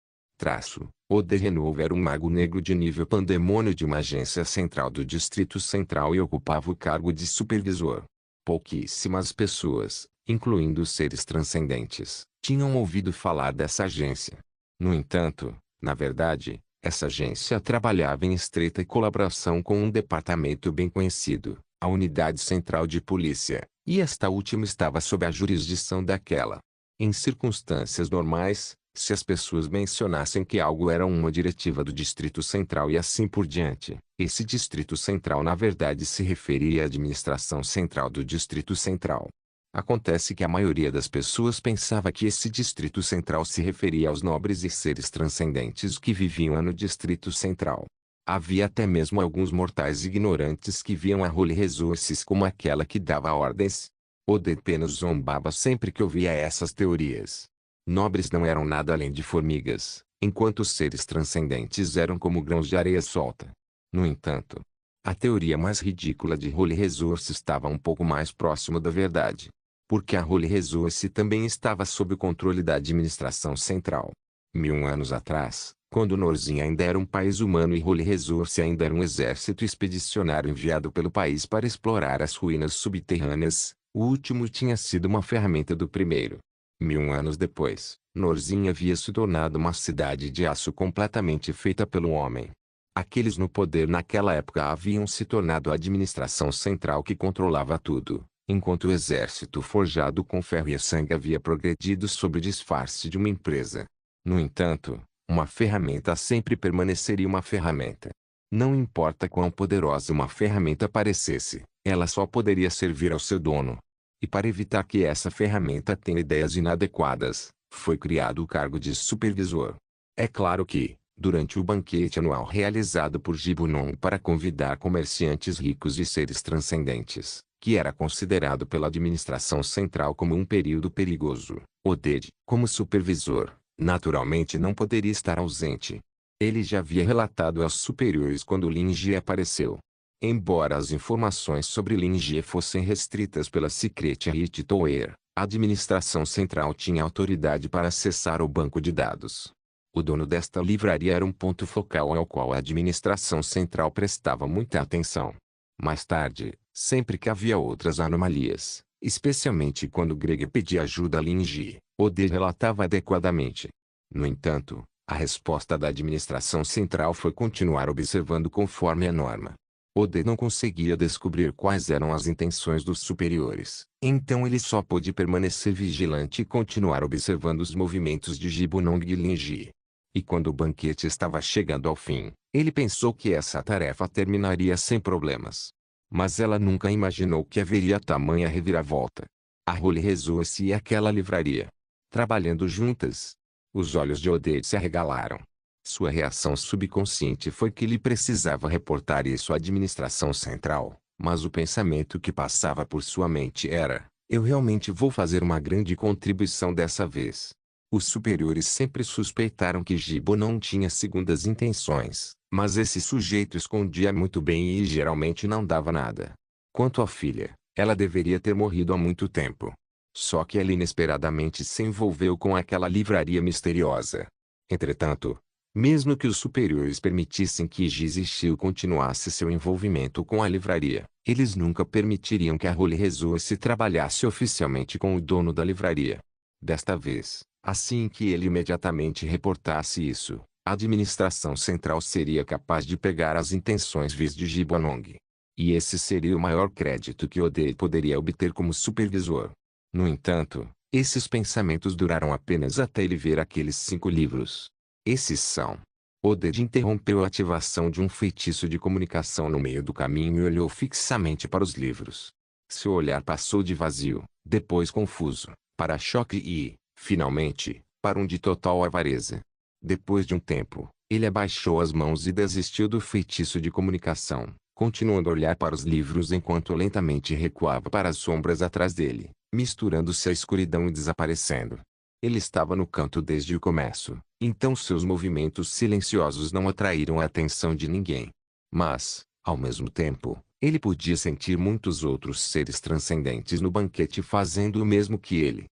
Ode Renouve era um mago negro de nível pandemônio de uma agência central do Distrito Central e ocupava o cargo de supervisor. Pouquíssimas pessoas, incluindo os seres transcendentes, tinham ouvido falar dessa agência. No entanto, na verdade, essa agência trabalhava em estreita colaboração com um departamento bem conhecido, a Unidade Central de Polícia, e esta última estava sob a jurisdição daquela. Em circunstâncias normais, se as pessoas mencionassem que algo era uma diretiva do Distrito Central e assim por diante, esse Distrito Central na verdade se referia à Administração Central do Distrito Central. Acontece que a maioria das pessoas pensava que esse Distrito Central se referia aos nobres e seres transcendentes que viviam no Distrito Central. Havia até mesmo alguns mortais ignorantes que viam a Holy Resources como aquela que dava ordens. Ode apenas zombava sempre que ouvia essas teorias. Nobres não eram nada além de formigas, enquanto os seres transcendentes eram como grãos de areia solta. No entanto, a teoria mais ridícula de Holy Resource estava um pouco mais próximo da verdade. Porque a Holy Resource também estava sob o controle da administração central. 1000 anos atrás, quando Norzin ainda era um país humano e Holy Resource ainda era um exército expedicionário enviado pelo país para explorar as ruínas subterrâneas, o último tinha sido uma ferramenta do primeiro. 1000 anos depois, Norzin havia se tornado uma cidade de aço completamente feita pelo homem. Aqueles no poder naquela época haviam se tornado a administração central que controlava tudo, enquanto o exército forjado com ferro e sangue havia progredido sob o disfarce de uma empresa. No entanto, uma ferramenta sempre permaneceria uma ferramenta. Não importa quão poderosa uma ferramenta parecesse, ela só poderia servir ao seu dono. E para evitar que essa ferramenta tenha ideias inadequadas, foi criado o cargo de supervisor. É claro que, durante o banquete anual realizado por Gibunon para convidar comerciantes ricos e seres transcendentes, que era considerado pela administração central como um período perigoso, Oded, como supervisor, naturalmente não poderia estar ausente. Ele já havia relatado aos superiores quando Lin Jie apareceu. Embora as informações sobre Lin Jie fossem restritas pela Secretariat Tower, a administração central tinha autoridade para acessar o banco de dados. O dono desta livraria era um ponto focal ao qual a administração central prestava muita atenção. Mais tarde, sempre que havia outras anomalias, especialmente quando Greg pedia ajuda a Lin Jie, Ode relatava adequadamente. No entanto, a resposta da administração central foi continuar observando conforme a norma. Oden não conseguia descobrir quais eram as intenções dos superiores. Então ele só pôde permanecer vigilante e continuar observando os movimentos de Jibunong e Linji. E quando o banquete estava chegando ao fim, ele pensou que essa tarefa terminaria sem problemas. Mas ela nunca imaginou que haveria tamanha reviravolta. A Holly rezou-se e aquela livraria. Trabalhando juntas. Os olhos de Oden se arregalaram. Sua reação subconsciente foi que ele precisava reportar isso à administração central, mas o pensamento que passava por sua mente era: eu realmente vou fazer uma grande contribuição dessa vez. Os superiores sempre suspeitaram que Jibo não tinha segundas intenções, mas esse sujeito escondia muito bem e geralmente não dava nada. Quanto à filha, ela deveria ter morrido há muito tempo. Só que ela inesperadamente se envolveu com aquela livraria misteriosa. Entretanto, mesmo que os superiores permitissem que Jizi Shio continuasse seu envolvimento com a livraria, eles nunca permitiriam que a Holly Rezoe trabalhasse oficialmente com o dono da livraria. Desta vez, assim que ele imediatamente reportasse isso, a administração central seria capaz de pegar as intenções vis de Jibonong. E esse seria o maior crédito que Oden poderia obter como supervisor. No entanto, esses pensamentos duraram apenas até ele ver aqueles 5 livros. Esses são. Oden interrompeu a ativação de um feitiço de comunicação no meio do caminho e olhou fixamente para os livros. Seu olhar passou de vazio, depois confuso, para choque e, finalmente, para um de total avareza. Depois de um tempo, ele abaixou as mãos e desistiu do feitiço de comunicação, continuando a olhar para os livros enquanto lentamente recuava para as sombras atrás dele, misturando-se à escuridão e desaparecendo. Ele estava no canto desde o começo, então seus movimentos silenciosos não atraíram a atenção de ninguém. Mas, ao mesmo tempo, ele podia sentir muitos outros seres transcendentes no banquete fazendo o mesmo que ele.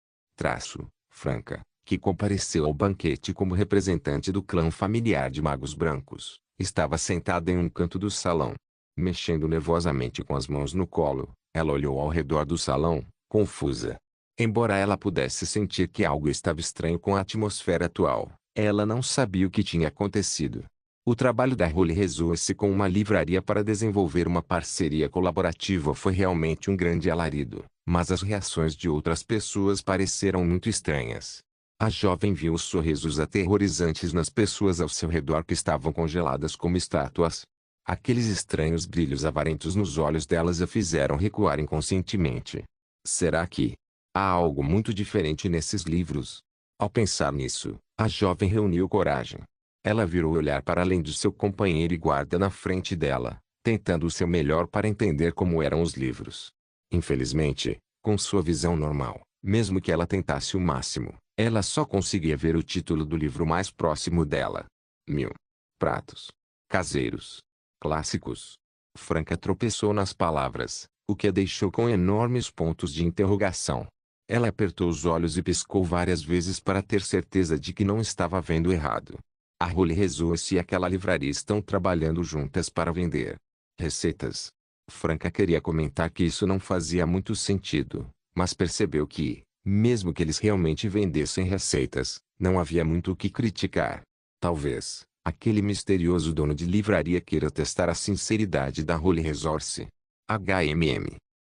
Franca, que compareceu ao banquete como representante do clã familiar de magos brancos, estava sentada em um canto do salão. Mexendo nervosamente com as mãos no colo, ela olhou ao redor do salão, confusa. Embora ela pudesse sentir que algo estava estranho com a atmosfera atual, ela não sabia o que tinha acontecido. O trabalho da Holly resolveu-se com uma livraria para desenvolver uma parceria colaborativa foi realmente um grande alarido, mas as reações de outras pessoas pareceram muito estranhas. A jovem viu os sorrisos aterrorizantes nas pessoas ao seu redor que estavam congeladas como estátuas. Aqueles estranhos brilhos avarentos nos olhos delas a fizeram recuar inconscientemente. Será que há algo muito diferente nesses livros? Ao pensar nisso, a jovem reuniu coragem. Ela virou olhar para além de seu companheiro e guarda na frente dela, tentando o seu melhor para entender como eram os livros. Infelizmente, com sua visão normal, mesmo que ela tentasse o máximo, ela só conseguia ver o título do livro mais próximo dela. 1000 pratos caseiros clássicos. Franca tropeçou nas palavras, o que a deixou com enormes pontos de interrogação. Ela apertou os olhos e piscou várias vezes para ter certeza de que não estava vendo errado. A Holly rezou-se e aquela livraria estão trabalhando juntas para vender receitas. Franca queria comentar que isso não fazia muito sentido, mas percebeu que, mesmo que eles realmente vendessem receitas, não havia muito o que criticar. Talvez aquele misterioso dono de livraria queira testar a sinceridade da Holly Resource.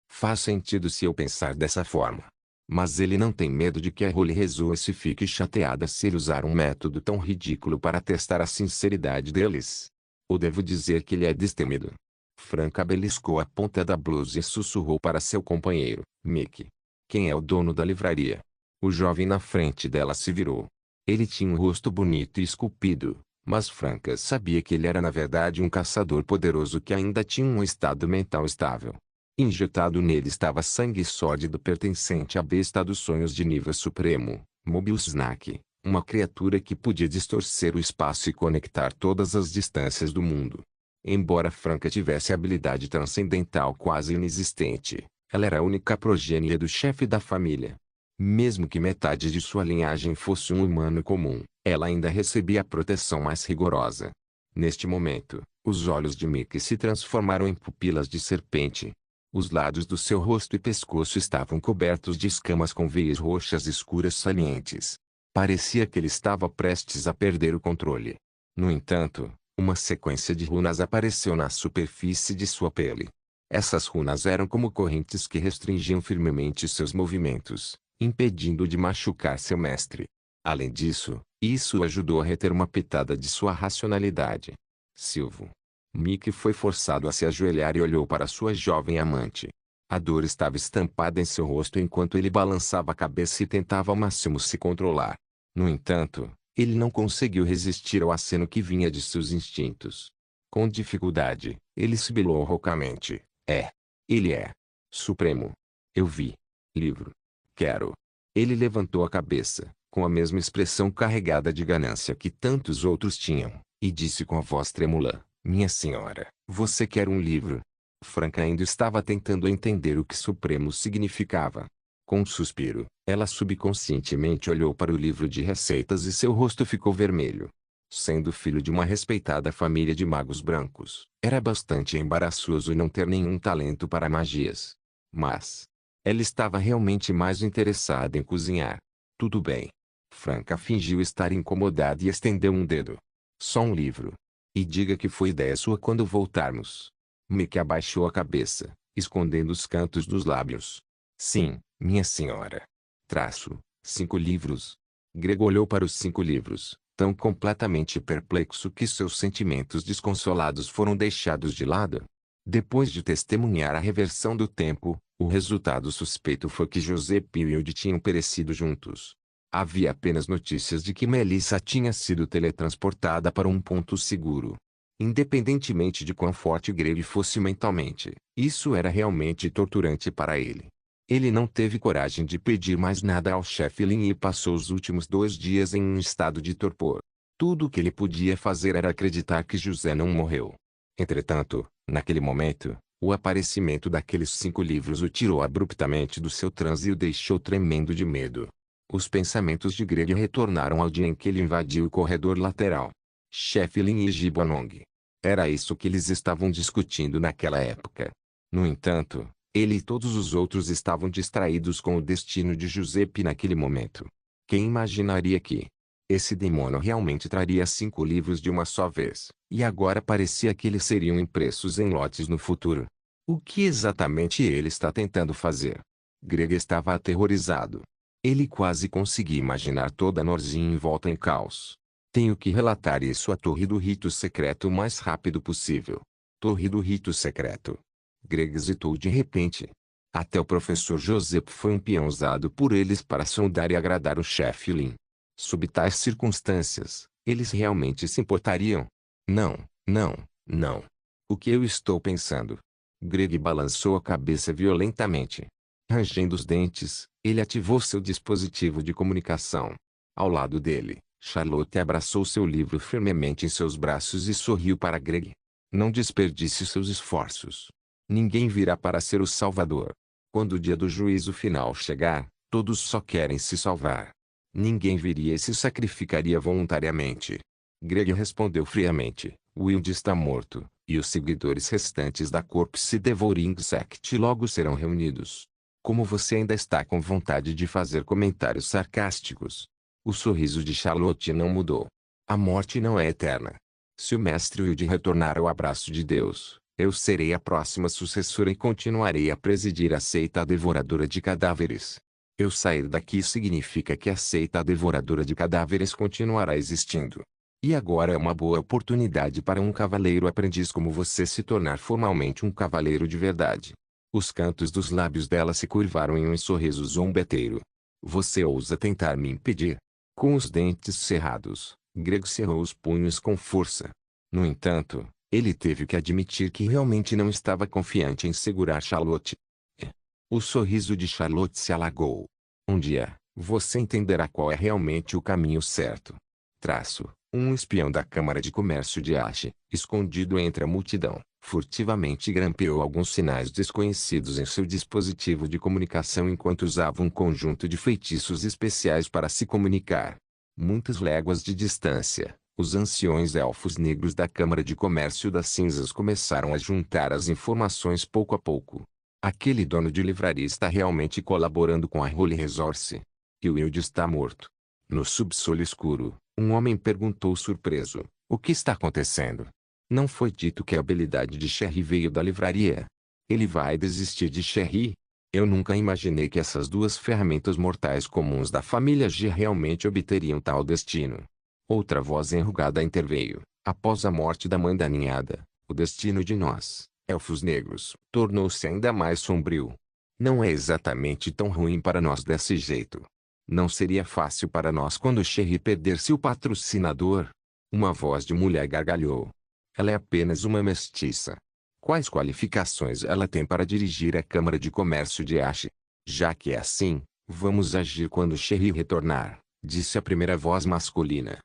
Faz sentido se eu pensar dessa forma. Mas ele não tem medo de que a Holly Resource fique chateada se ele usar um método tão ridículo para testar a sinceridade deles. Ou devo dizer que ele é destemido. Franca beliscou a ponta da blusa e sussurrou para seu companheiro, Mickey. Quem é o dono da livraria? O jovem na frente dela se virou. Ele tinha um rosto bonito e esculpido, mas Franca sabia que ele era na verdade um caçador poderoso que ainda tinha um estado mental estável. Injetado nele estava sangue sórdido pertencente à besta dos sonhos de nível supremo, Mobius Snack, uma criatura que podia distorcer o espaço e conectar todas as distâncias do mundo. Embora Franca tivesse habilidade transcendental quase inexistente, ela era a única progênie do chefe da família. Mesmo que metade de sua linhagem fosse um humano comum, ela ainda recebia a proteção mais rigorosa. Neste momento, os olhos de Mickey se transformaram em pupilas de serpente. Os lados do seu rosto e pescoço estavam cobertos de escamas com veias roxas escuras salientes. Parecia que ele estava prestes a perder o controle. No entanto, Uma sequência de runas apareceu na superfície de sua pele. Essas runas eram como correntes que restringiam firmemente seus movimentos, impedindo de machucar seu mestre. Além disso, isso o ajudou a reter uma pitada de sua racionalidade. Silvo. Mickey foi forçado a se ajoelhar e olhou para sua jovem amante. A dor estava estampada em seu rosto enquanto ele balançava a cabeça e tentava ao máximo se controlar. No entanto, ele não conseguiu resistir ao aceno que vinha de seus instintos. Com dificuldade, ele sibilou roucamente. Ele é. Supremo. Eu vi. Livro. Quero. Ele levantou a cabeça, com a mesma expressão carregada de ganância que tantos outros tinham, e disse com a voz trêmula, minha senhora, você quer um livro? Franca ainda estava tentando entender o que Supremo significava. Com um suspiro, ela subconscientemente olhou para o livro de receitas e seu rosto ficou vermelho. Sendo filho de uma respeitada família de magos brancos, era bastante embaraçoso não ter nenhum talento para magias. Mas ela estava realmente mais interessada em cozinhar. Tudo bem. Franca fingiu estar incomodada e estendeu um dedo. Só um livro. E diga que foi ideia sua quando voltarmos. Mickey abaixou a cabeça, escondendo os cantos dos lábios. Sim, minha senhora. 5 livros. Greg olhou para os 5 livros, tão completamente perplexo que seus sentimentos desconsolados foram deixados de lado. Depois de testemunhar a reversão do tempo, o resultado suspeito foi que José e Wilde tinham perecido juntos. Havia apenas notícias de que Melissa tinha sido teletransportada para um ponto seguro. Independentemente de quão forte Greg fosse mentalmente, isso era realmente torturante para ele. Ele não teve coragem de pedir mais nada ao chefe Lin e passou os últimos 2 dias em um estado de torpor. Tudo o que ele podia fazer era acreditar que José não morreu. Entretanto, naquele momento, o aparecimento daqueles 5 livros o tirou abruptamente do seu transe e o deixou tremendo de medo. Os pensamentos de Greg retornaram ao dia em que ele invadiu o corredor lateral. Chefe Lin e Gibanong. Era isso que eles estavam discutindo naquela época. No entanto, ele e todos os outros estavam distraídos com o destino de Giuseppe naquele momento. Quem imaginaria que esse demônio realmente traria 5 livros de uma só vez, e agora parecia que eles seriam impressos em lotes no futuro. O que exatamente ele está tentando fazer? Greg estava aterrorizado. Ele quase conseguia imaginar toda Norzinha em volta em caos. Tenho que relatar isso à Torre do Rito Secreto o mais rápido possível. Torre do Rito Secreto. Greg hesitou de repente. Até o professor Joseph foi um peão usado por eles para sondar e agradar o chefe Lin. Sob tais circunstâncias, eles realmente se importariam? Não, não, não. O que eu estou pensando? Greg balançou a cabeça violentamente. Rangendo os dentes, ele ativou seu dispositivo de comunicação. Ao lado dele, Charlotte abraçou seu livro firmemente em seus braços e sorriu para Greg. Não desperdice seus esforços. Ninguém virá para ser o salvador. Quando o dia do juízo final chegar, todos só querem se salvar. Ninguém viria e se sacrificaria voluntariamente. Greg respondeu friamente, Wilde está morto, e os seguidores restantes da Corpse Devouring Sect logo serão reunidos. Como você ainda está com vontade de fazer comentários sarcásticos? O sorriso de Charlotte não mudou. A morte não é eterna. Se o mestre Wilde retornar ao abraço de Deus, eu serei a próxima sucessora e continuarei a presidir a seita devoradora de cadáveres. Eu sair daqui significa que a seita devoradora de cadáveres continuará existindo. E agora é uma boa oportunidade para um cavaleiro aprendiz como você se tornar formalmente um cavaleiro de verdade. Os cantos dos lábios dela se curvaram em um sorriso zombeteiro. Você ousa tentar me impedir? Com os dentes cerrados, Greg cerrou os punhos com força. No entanto, ele teve que admitir que realmente não estava confiante em segurar Charlotte. O sorriso de Charlotte se alagou. Um dia, você entenderá qual é realmente o caminho certo. Um espião da Câmara de Comércio de Ashe, escondido entre a multidão, furtivamente grampeou alguns sinais desconhecidos em seu dispositivo de comunicação enquanto usava um conjunto de feitiços especiais para se comunicar. Muitas léguas de distância, os anciões elfos negros da Câmara de Comércio das Cinzas começaram a juntar as informações pouco a pouco. Aquele dono de livraria está realmente colaborando com a Holy Resource. E Wilde está morto. No subsolo escuro, um homem perguntou surpreso, O que está acontecendo? Não foi dito que a habilidade de Sherry veio da livraria. Ele vai desistir de Sherry? Eu nunca imaginei que essas duas ferramentas mortais comuns da família G realmente obteriam tal destino. Outra voz enrugada interveio. Após a morte da mãe da ninhada, o destino de nós, elfos negros, tornou-se ainda mais sombrio. Não é exatamente tão ruim para nós desse jeito. Não seria fácil para nós quando Sherry perder-se o patrocinador? Uma voz de mulher gargalhou. Ela é apenas uma mestiça. Quais qualificações ela tem para dirigir a Câmara de Comércio de Ache? Já que é assim, vamos agir quando Sherry retornar, disse a primeira voz masculina.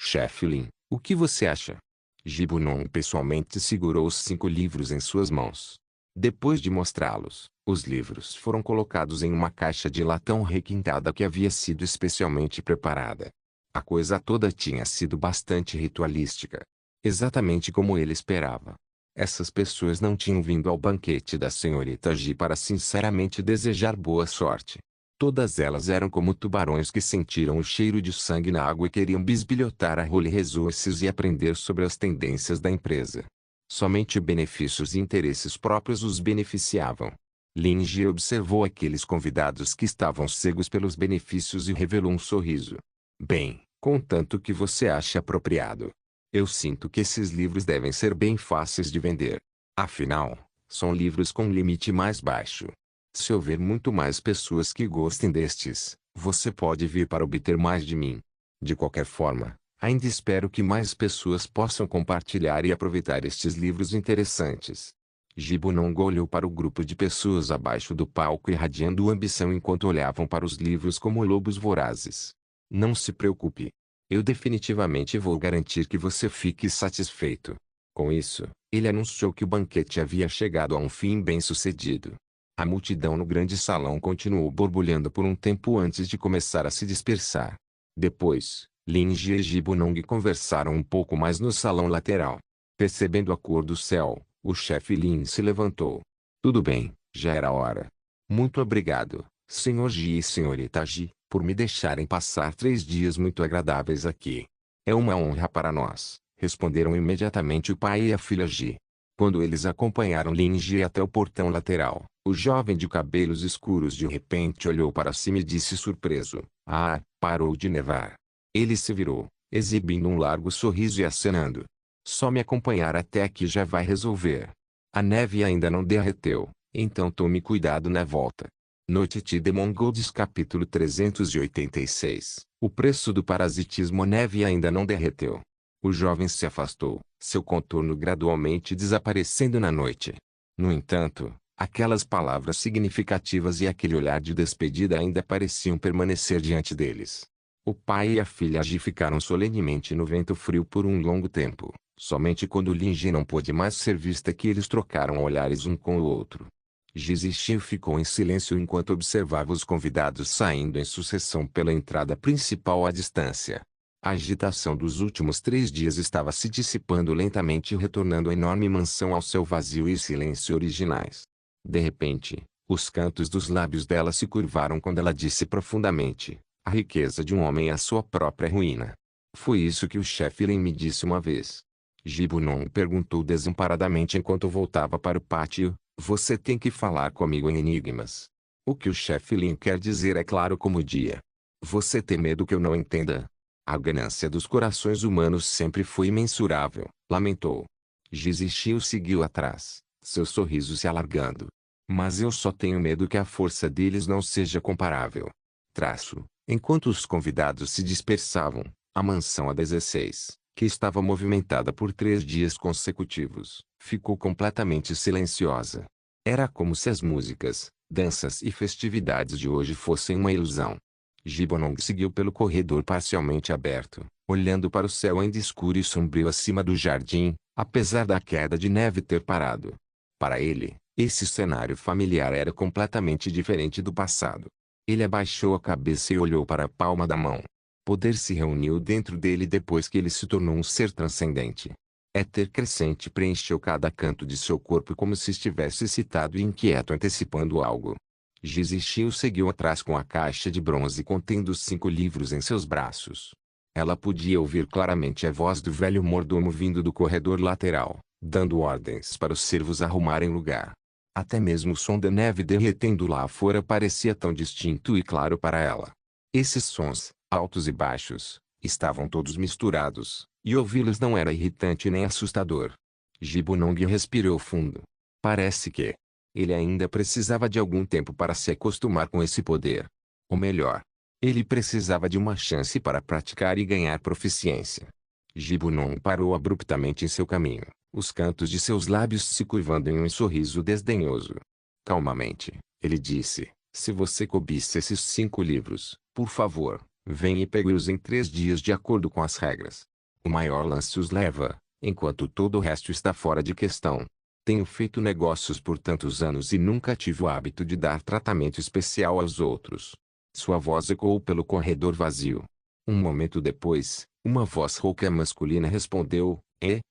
Chefe Lin, o que você acha? Gibunon pessoalmente segurou os 5 livros em suas mãos. Depois de mostrá-los, os livros foram colocados em uma caixa de latão requintada que havia sido especialmente preparada. A coisa toda tinha sido bastante ritualística. Exatamente como ele esperava. Essas pessoas não tinham vindo ao banquete da senhorita G para sinceramente desejar boa sorte. Todas elas eram como tubarões que sentiram o cheiro de sangue na água e queriam bisbilhotar a Holy Resources e aprender sobre as tendências da empresa. Somente benefícios e interesses próprios os beneficiavam. Linge observou aqueles convidados que estavam cegos pelos benefícios e revelou um sorriso. Bem, contanto que você ache apropriado. Eu sinto que esses livros devem ser bem fáceis de vender. Afinal, são livros com limite mais baixo. Se houver muito mais pessoas que gostem destes, você pode vir para obter mais de mim. De qualquer forma, ainda espero que mais pessoas possam compartilhar e aproveitar estes livros interessantes. Gibunon olhou para o grupo de pessoas abaixo do palco irradiando ambição enquanto olhavam para os livros como lobos vorazes. Não se preocupe. Eu definitivamente vou garantir que você fique satisfeito. Com isso, ele anunciou que o banquete havia chegado a um fim bem-sucedido. A multidão no grande salão continuou borbulhando por um tempo antes de começar a se dispersar. Depois, Linge e Gibunong conversaram um pouco mais no salão lateral. Percebendo a cor do céu, o chefe Lin se levantou. Tudo bem, já era hora. Muito obrigado, Sr. Ji e Srta Ji, por me deixarem passar 3 dias muito agradáveis aqui. É uma honra para nós, responderam imediatamente o pai e a filha Ji. Quando eles acompanharam Linge até o portão lateral, o jovem de cabelos escuros de repente olhou para cima e disse surpreso: Ah, parou de nevar. Ele se virou, exibindo um largo sorriso e acenando. Só me acompanhar até aqui já vai resolver. A neve ainda não derreteu, então tome cuidado na volta. Noite de Mongols capítulo 386. O preço do parasitismo. A neve ainda não derreteu. O jovem se afastou, seu contorno gradualmente desaparecendo na noite. No entanto, aquelas palavras significativas e aquele olhar de despedida ainda pareciam permanecer diante deles. O pai e a filha Ji ficaram solenemente no vento frio por um longo tempo. Somente quando Linge não pôde mais ser vista que eles trocaram olhares um com o outro. Ji ficou em silêncio enquanto observava os convidados saindo em sucessão pela entrada principal à distância. A agitação dos últimos 3 dias estava se dissipando lentamente e retornando a enorme mansão ao seu vazio e silêncio originais. De repente, os cantos dos lábios dela se curvaram quando ela disse profundamente: a riqueza de um homem é a sua própria ruína. Foi isso que o chefe Lin me disse uma vez. Gibunon perguntou desamparadamente enquanto voltava para o pátio: você tem que falar comigo em enigmas. O que o chefe Lin quer dizer é claro como o dia. Você tem medo que eu não entenda? A ganância dos corações humanos sempre foi imensurável, lamentou. Ji o seguiu atrás, seu sorriso se alargando. Mas eu só tenho medo que a força deles não seja comparável. Enquanto os convidados se dispersavam, a mansão A16, que estava movimentada por 3 dias consecutivos, ficou completamente silenciosa. Era como se as músicas, danças e festividades de hoje fossem uma ilusão. Gibbonong seguiu pelo corredor parcialmente aberto, olhando para o céu ainda escuro e sombrio acima do jardim, apesar da queda de neve ter parado. Para ele, esse cenário familiar era completamente diferente do passado. Ele abaixou a cabeça e olhou para a palma da mão. Poder se reuniu dentro dele depois que ele se tornou um ser transcendente. Éter crescente preencheu cada canto de seu corpo como se estivesse excitado e inquieto antecipando algo. Ji seguiu atrás com a caixa de bronze contendo os 5 livros em seus braços. Ela podia ouvir claramente a voz do velho mordomo vindo do corredor lateral, dando ordens para os servos arrumarem lugar. Até mesmo o som da neve derretendo lá fora parecia tão distinto e claro para ela. Esses sons, altos e baixos, estavam todos misturados, e ouvi-los não era irritante nem assustador. Gibonong respirou fundo. Parece que ele ainda precisava de algum tempo para se acostumar com esse poder. Ou melhor, ele precisava de uma chance para praticar e ganhar proficiência. Gibonong parou abruptamente em seu caminho, os cantos de seus lábios se curvando em um sorriso desdenhoso. Calmamente, ele disse: se você cobiça esses 5 livros, por favor, venha e pegue-os em 3 dias de acordo com as regras. O maior lance os leva, enquanto todo o resto está fora de questão. Tenho feito negócios por tantos anos e nunca tive o hábito de dar tratamento especial aos outros. Sua voz ecoou pelo corredor vazio. Um momento depois, uma voz rouca masculina respondeu: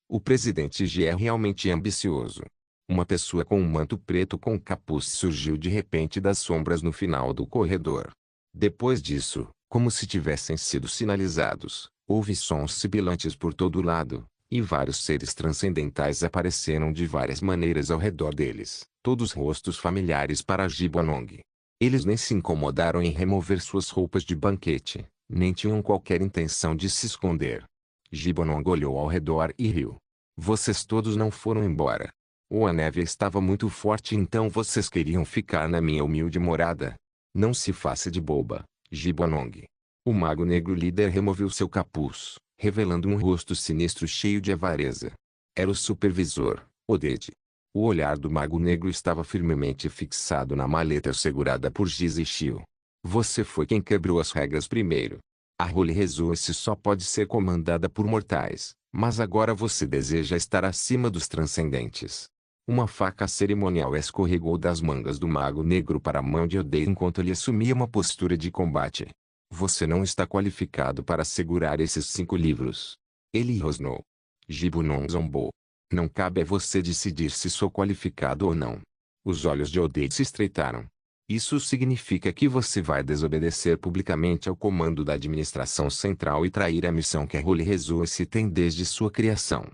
o presidente G é realmente ambicioso. Uma pessoa com um manto preto com capuz surgiu de repente das sombras no final do corredor. Depois disso, como se tivessem sido sinalizados, houve sons sibilantes por todo lado, e vários seres transcendentais apareceram de várias maneiras ao redor deles, todos rostos familiares para Gibonong. Eles nem se incomodaram em remover suas roupas de banquete, nem tinham qualquer intenção de se esconder. Gibonong olhou ao redor e riu. Vocês todos não foram embora. Ou a neve estava muito forte então vocês queriam ficar na minha humilde morada? Não se faça de boba, Gibonong. O mago negro líder removeu seu capuz, revelando um rosto sinistro cheio de avareza. Era o supervisor, Oded. O olhar do mago negro estava firmemente fixado na maleta segurada por Giz e Shio. Você foi quem quebrou as regras primeiro. A Holy Resource só pode ser comandada por mortais, mas agora você deseja estar acima dos transcendentes. Uma faca cerimonial escorregou das mangas do mago negro para a mão de Oded enquanto ele assumia uma postura de combate. Você não está qualificado para segurar esses 5 livros. Ele rosnou. Gibonong zombou. Não cabe a você decidir se sou qualificado ou não. Os olhos de Oded se estreitaram. Isso significa que você vai desobedecer publicamente ao comando da administração central e trair a missão que a Holy Resource tem desde sua criação.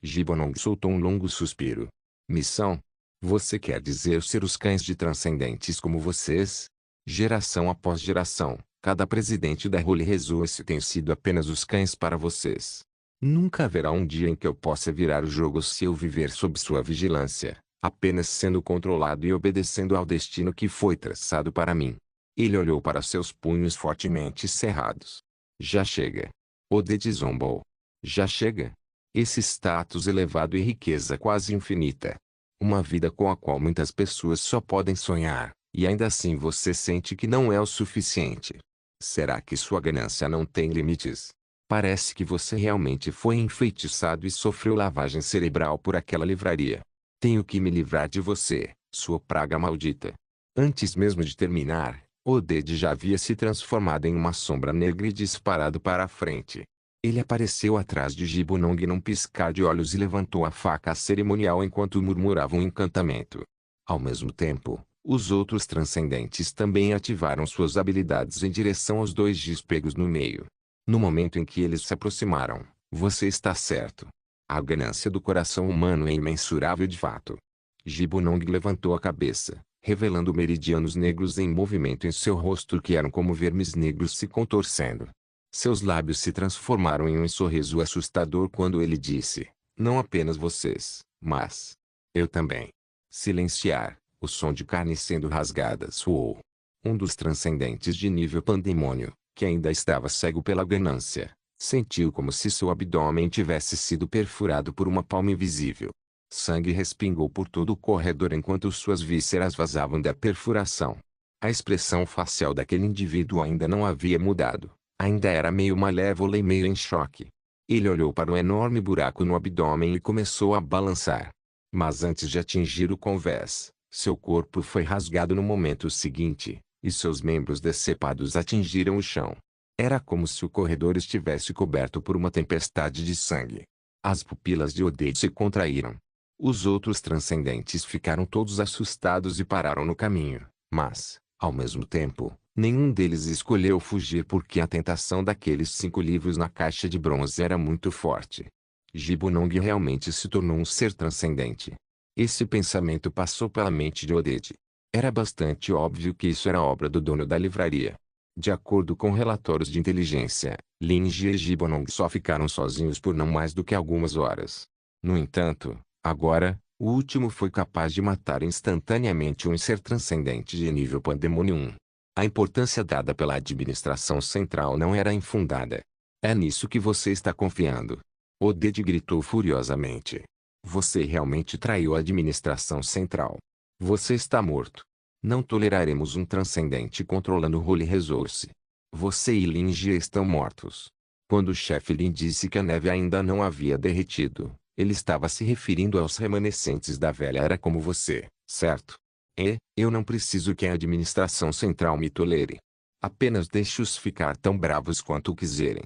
Gibonong soltou um longo suspiro. Missão? Você quer dizer ser os cães de transcendentes como vocês? Geração após geração, cada presidente da Holy Resource tem sido apenas os cães para vocês. Nunca haverá um dia em que eu possa virar o jogo se eu viver sob sua vigilância, apenas sendo controlado e obedecendo ao destino que foi traçado para mim. Ele olhou para seus punhos fortemente cerrados. Já chega. Oded zombou. Já chega. Esse status elevado e riqueza quase infinita. Uma vida com a qual muitas pessoas só podem sonhar, e ainda assim você sente que não é o suficiente. Será que sua ganância não tem limites? Parece que você realmente foi enfeitiçado e sofreu lavagem cerebral por aquela livraria. Tenho que me livrar de você, sua praga maldita. Antes mesmo de terminar, Oded já havia se transformado em uma sombra negra e disparado para a frente. Ele apareceu atrás de Gibonong num piscar de olhos e levantou a faca cerimonial enquanto murmurava um encantamento. Ao mesmo tempo, os outros transcendentes também ativaram suas habilidades em direção aos 2 Gs pegos no meio. No momento em que eles se aproximaram, você está certo. A ganância do coração humano é imensurável de fato. Gibonong levantou a cabeça, revelando meridianos negros em movimento em seu rosto que eram como vermes negros se contorcendo. Seus lábios se transformaram em um sorriso assustador quando ele disse: não apenas vocês, mas eu também. Silenciar, o som de carne sendo rasgada soou. Um dos transcendentes de nível pandemônio, que ainda estava cego pela ganância, sentiu como se seu abdômen tivesse sido perfurado por uma palma invisível. Sangue respingou por todo o corredor enquanto suas vísceras vazavam da perfuração. A expressão facial daquele indivíduo ainda não havia mudado. Ainda era meio malévola e meio em choque. Ele olhou para o enorme buraco no abdômen e começou a balançar. Mas antes de atingir o convés, seu corpo foi rasgado no momento seguinte, e seus membros decepados atingiram o chão. Era como se o corredor estivesse coberto por uma tempestade de sangue. As pupilas de Oded se contraíram. Os outros transcendentes ficaram todos assustados e pararam no caminho, mas, Ao mesmo tempo, nenhum deles escolheu fugir porque a tentação daqueles 5 livros na caixa de bronze era muito forte. Gibonong realmente se tornou um ser transcendente. Esse pensamento passou pela mente de Oded. Era bastante óbvio que isso era obra do dono da livraria. De acordo com relatórios de inteligência, Linji e Gibonong só ficaram sozinhos por não mais do que algumas horas. No entanto, agora, o último foi capaz de matar instantaneamente um ser transcendente de nível Pandemônio 1. A importância dada pela administração central não era infundada. É nisso que você está confiando. Oded gritou furiosamente. Você realmente traiu a administração central. Você está morto. Não toleraremos um transcendente controlando o Holy Resource. Você e Linji estão mortos. Quando o chefe Lin disse que a neve ainda não havia derretido, ele estava se referindo aos remanescentes da velha era como você, certo? Eu não preciso que a administração central me tolere. Apenas deixe-os ficar tão bravos quanto quiserem.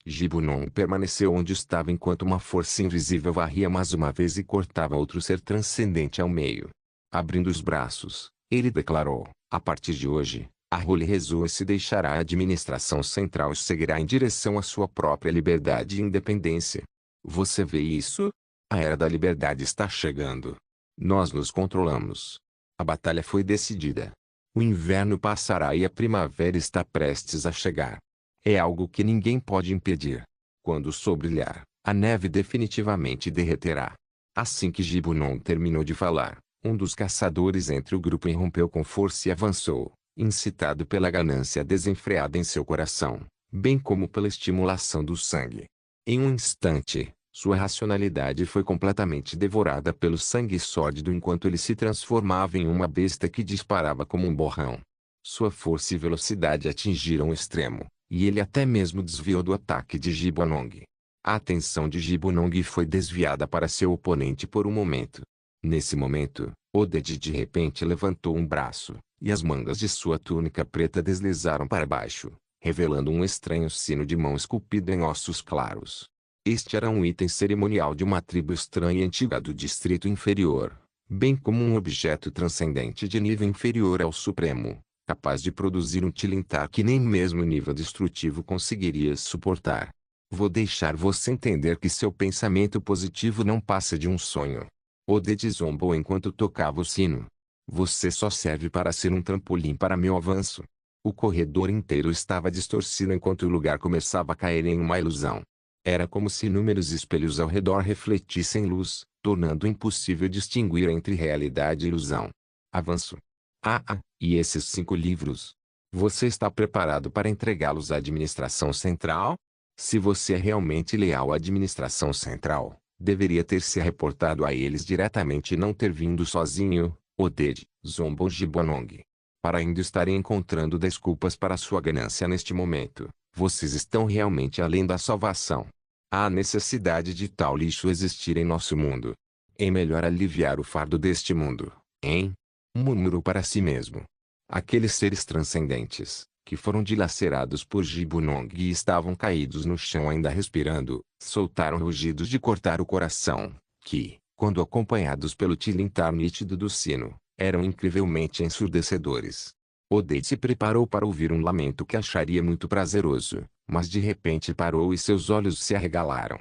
Gibonong permaneceu onde estava enquanto uma força invisível varria mais uma vez e cortava outro ser transcendente ao meio. Abrindo os braços, ele declarou, a partir de hoje, a Holy Resource deixará a administração central e seguirá em direção à sua própria liberdade e independência. Você vê isso? A Era da Liberdade está chegando. Nós nos controlamos. A batalha foi decidida. O inverno passará e a primavera está prestes a chegar. É algo que ninguém pode impedir. Quando o sol brilhar, a neve definitivamente derreterá. Assim que Gibonong terminou de falar, um dos caçadores entre o grupo irrompeu com força e avançou, incitado pela ganância desenfreada em seu coração, bem como pela estimulação do sangue. Em um instante, sua racionalidade foi completamente devorada pelo sangue sórdido enquanto ele se transformava em uma besta que disparava como um borrão. Sua força e velocidade atingiram o extremo, e ele até mesmo desviou do ataque de Gibonong. A atenção de Gibonong foi desviada para seu oponente por um momento. Nesse momento, Oded de repente levantou um braço, e as mangas de sua túnica preta deslizaram para baixo, revelando um estranho sino de mão esculpido em ossos claros. Este era um item cerimonial de uma tribo estranha e antiga do Distrito Inferior, bem como um objeto transcendente de nível inferior ao Supremo, capaz de produzir um tilintar que nem mesmo o nível destrutivo conseguiria suportar. Vou deixar você entender que seu pensamento positivo não passa de um sonho. Oded zombou enquanto tocava o sino. Você só serve para ser um trampolim para meu avanço. O corredor inteiro estava distorcido enquanto o lugar começava a cair em uma ilusão. Era como se inúmeros espelhos ao redor refletissem luz, tornando impossível distinguir entre realidade e ilusão. Avanço. E esses 5 livros? Você está preparado para entregá-los à administração central? Se você é realmente leal à administração central, deveria ter se reportado a eles diretamente e não ter vindo sozinho, Oded, zombou Gibonong. Para ainda estarem encontrando desculpas para sua ganância neste momento, vocês estão realmente além da salvação. Há necessidade de tal lixo existir em nosso mundo. É melhor aliviar o fardo deste mundo, hein? Murmurou para si mesmo. Aqueles seres transcendentes, que foram dilacerados por Gibonong e estavam caídos no chão ainda respirando, soltaram rugidos de cortar o coração, que, quando acompanhados pelo tilintar nítido do sino, eram incrivelmente ensurdecedores. Oded se preparou para ouvir um lamento que acharia muito prazeroso, mas de repente parou e seus olhos se arregalaram.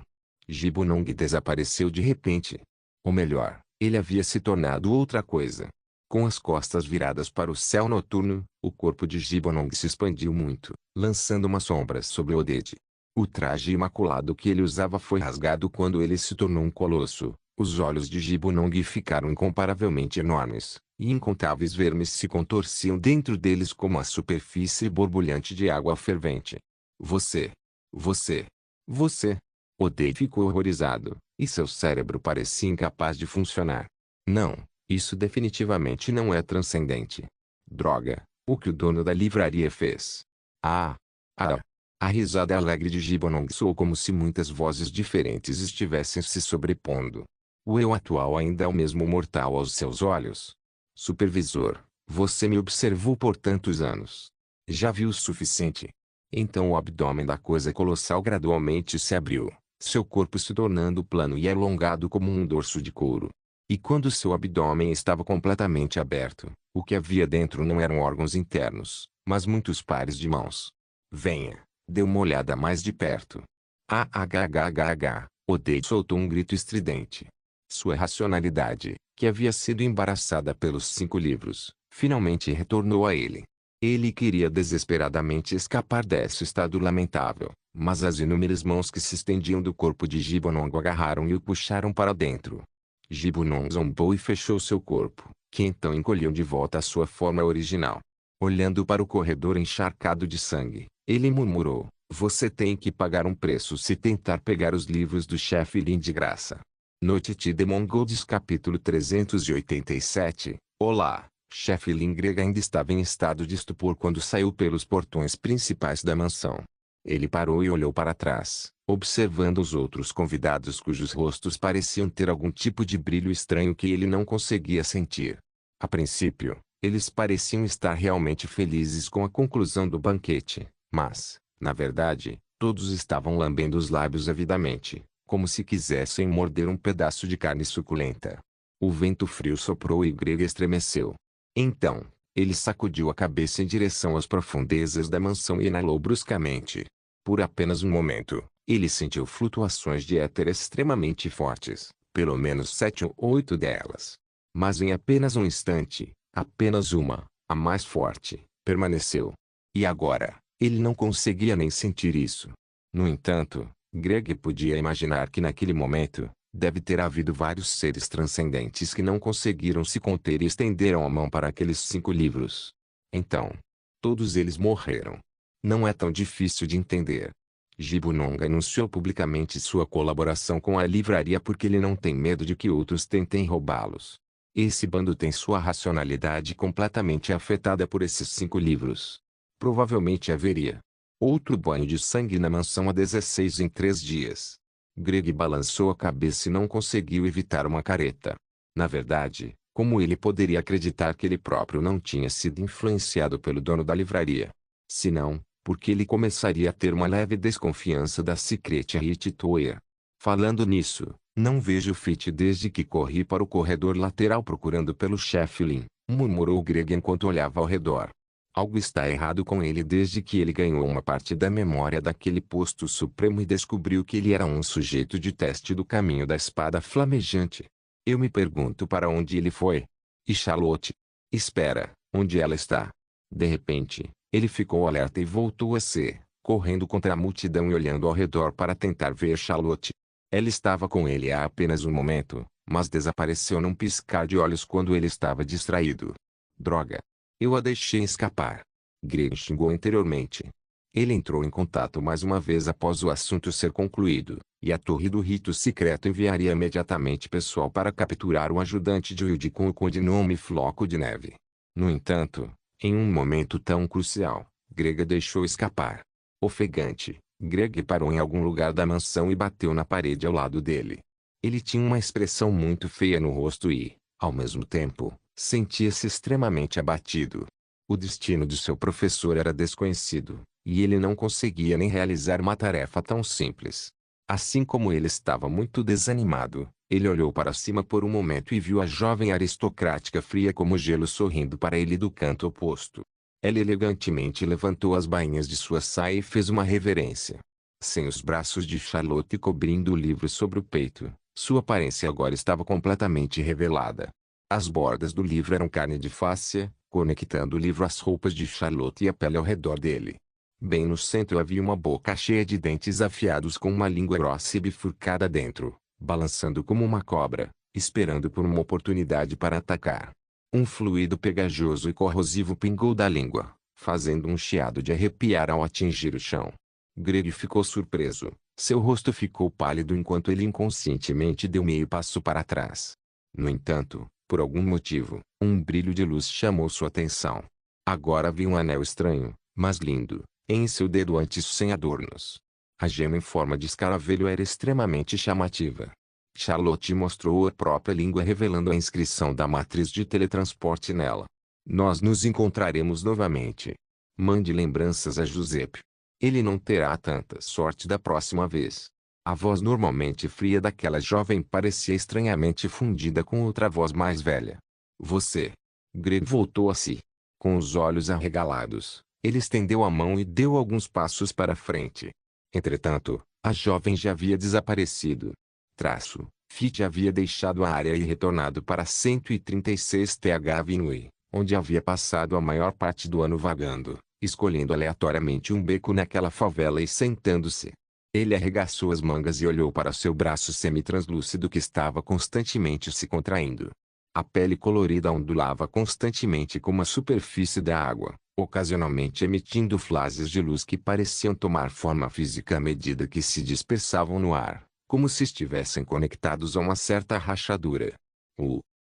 Gibonong desapareceu de repente. Ou melhor, ele havia se tornado outra coisa. Com as costas viradas para o céu noturno, o corpo de Gibonong se expandiu muito, lançando uma sombra sobre Oded. O traje imaculado que ele usava foi rasgado quando ele se tornou um colosso. Os olhos de Gibonong ficaram incomparavelmente enormes, e incontáveis vermes se contorciam dentro deles como a superfície borbulhante de água fervente. Você! Você! Você! Oded ficou horrorizado, e seu cérebro parecia incapaz de funcionar. Não! Isso definitivamente não é transcendente. Droga, o que o dono da livraria fez? A risada alegre de Gibonong soou como se muitas vozes diferentes estivessem se sobrepondo. O eu atual ainda é o mesmo mortal aos seus olhos. Supervisor, você me observou por tantos anos. Já viu o suficiente? Então o abdômen da coisa colossal gradualmente se abriu, seu corpo se tornando plano e alongado como um dorso de couro. E quando seu abdômen estava completamente aberto, o que havia dentro não eram órgãos internos, mas muitos pares de mãos. Venha, dê uma olhada mais de perto. Odeio soltou um grito estridente. Sua racionalidade, que havia sido embaraçada pelos 5 livros, finalmente retornou a ele. Ele queria desesperadamente escapar desse estado lamentável, mas as inúmeras mãos que se estendiam do corpo de Gibbon o agarraram e o puxaram para dentro. Gibbon zombou e fechou seu corpo, que então encolheu de volta à sua forma original. Olhando para o corredor encharcado de sangue, ele murmurou: "Você tem que pagar um preço se tentar pegar os livros do chefe Lin de graça." Noite de Mongols capítulo 387. Olá, chefe Lin. Greg ainda estava em estado de estupor quando saiu pelos portões principais da mansão. Ele parou e olhou para trás, observando os outros convidados cujos rostos pareciam ter algum tipo de brilho estranho que ele não conseguia sentir. A princípio, eles pareciam estar realmente felizes com a conclusão do banquete, mas, na verdade, todos estavam lambendo os lábios avidamente, como se quisessem morder um pedaço de carne suculenta. O vento frio soprou e Greg estremeceu. Então, ele sacudiu a cabeça em direção às profundezas da mansão e inalou bruscamente. Por apenas um momento, ele sentiu flutuações de éter extremamente fortes, pelo menos 7 ou 8 delas. Mas em apenas um instante, apenas uma, a mais forte, permaneceu. E agora, ele não conseguia nem sentir isso. No entanto, Greg podia imaginar que naquele momento, deve ter havido vários seres transcendentes que não conseguiram se conter e estenderam a mão para aqueles 5 livros. Então, todos eles morreram. Não é tão difícil de entender. Gibbon anunciou publicamente sua colaboração com a livraria porque ele não tem medo de que outros tentem roubá-los. Esse bando tem sua racionalidade completamente afetada por esses 5 livros. Provavelmente haveria outro banho de sangue na mansão a 16 em 3 dias. Greg balançou a cabeça e não conseguiu evitar uma careta. Na verdade, como ele poderia acreditar que ele próprio não tinha sido influenciado pelo dono da livraria? Se não, porque ele começaria a ter uma leve desconfiança da Secret Hittoer. Falando nisso, não vejo Fit desde que corri para o corredor lateral procurando pelo chefe Lin, murmurou Greg enquanto olhava ao redor. Algo está errado com ele desde que ele ganhou uma parte da memória daquele posto supremo e descobriu que ele era um sujeito de teste do caminho da espada flamejante. Eu me pergunto para onde ele foi. E Charlotte? Espera, onde ela está? De repente, ele ficou alerta e voltou a ser, correndo contra a multidão e olhando ao redor para tentar ver Charlotte. Ela estava com ele há apenas um momento, mas desapareceu num piscar de olhos quando ele estava distraído. Droga! Eu a deixei escapar. Greg xingou interiormente. Ele entrou em contato mais uma vez após o assunto ser concluído, e a torre do rito secreto enviaria imediatamente pessoal para capturar o ajudante de Wilde com o codinome Floco de Neve. No entanto, em um momento tão crucial, Greg deixou escapar. Ofegante, Greg parou em algum lugar da mansão e bateu na parede ao lado dele. Ele tinha uma expressão muito feia no rosto e, ao mesmo tempo, sentia-se extremamente abatido. O destino de seu professor era desconhecido, e ele não conseguia nem realizar uma tarefa tão simples. Assim como ele estava muito desanimado, ele olhou para cima por um momento e viu a jovem aristocrática fria como gelo sorrindo para ele do canto oposto. Ela elegantemente levantou as bainhas de sua saia e fez uma reverência. Sem os braços de Charlotte cobrindo o livro sobre o peito, sua aparência agora estava completamente revelada. As bordas do livro eram carne de fáscia, conectando o livro às roupas de Charlotte e a pele ao redor dele. Bem no centro havia uma boca cheia de dentes afiados com uma língua grossa e bifurcada dentro, balançando como uma cobra, esperando por uma oportunidade para atacar. Um fluido pegajoso e corrosivo pingou da língua, fazendo um chiado de arrepiar ao atingir o chão. Greg ficou surpreso. Seu rosto ficou pálido enquanto ele inconscientemente deu meio passo para trás. No entanto, por algum motivo, um brilho de luz chamou sua atenção. Agora havia um anel estranho, mas lindo, em seu dedo antes sem adornos. A gema em forma de escaravelho era extremamente chamativa. Charlotte mostrou a própria língua revelando a inscrição da matriz de teletransporte nela. Nós nos encontraremos novamente. Mande lembranças a Giuseppe. Ele não terá tanta sorte da próxima vez. A voz normalmente fria daquela jovem parecia estranhamente fundida com outra voz mais velha. Você. Greg voltou a si. Com os olhos arregalados, ele estendeu a mão e deu alguns passos para frente. Entretanto, a jovem já havia desaparecido. Fitch havia deixado a área e retornado para 136 TH Avenue, onde havia passado a maior parte do ano vagando, escolhendo aleatoriamente um beco naquela favela e sentando-se. Ele arregaçou as mangas e olhou para seu braço semi-translúcido que estava constantemente se contraindo. A pele colorida ondulava constantemente como a superfície da água, ocasionalmente emitindo flashes de luz que pareciam tomar forma física à medida que se dispersavam no ar, como se estivessem conectados a uma certa rachadura.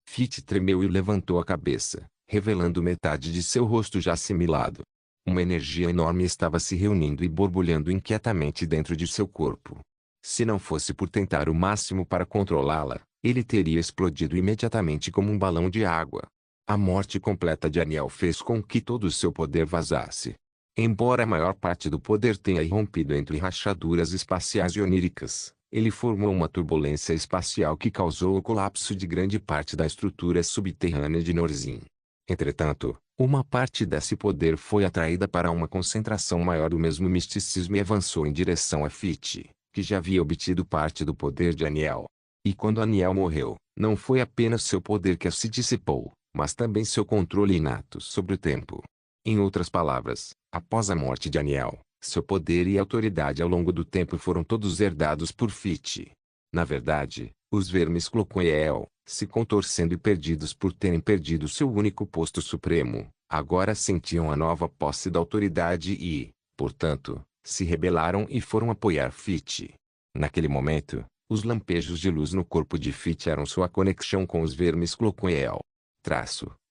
Fitch tremeu e levantou a cabeça, revelando metade de seu rosto já assimilado. Uma energia enorme estava se reunindo e borbulhando inquietamente dentro de seu corpo. Se não fosse por tentar o máximo para controlá-la, ele teria explodido imediatamente como um balão de água. A morte completa de Aniel fez com que todo o seu poder vazasse. Embora a maior parte do poder tenha irrompido entre rachaduras espaciais e oníricas, ele formou uma turbulência espacial que causou o colapso de grande parte da estrutura subterrânea de Norzim. Entretanto, uma parte desse poder foi atraída para uma concentração maior do mesmo misticismo e avançou em direção a Fitch, que já havia obtido parte do poder de Aniel. E quando Aniel morreu, não foi apenas seu poder que se dissipou, mas também seu controle inato sobre o tempo. Em outras palavras, após a morte de Aniel, seu poder e autoridade ao longo do tempo foram todos herdados por Fitch. Na verdade, os vermes Clocoel, se contorcendo e perdidos por terem perdido seu único posto supremo, agora sentiam a nova posse da autoridade e, portanto, se rebelaram e foram apoiar Fitch. Naquele momento, os lampejos de luz no corpo de Fitch eram sua conexão com os vermes Clocoel.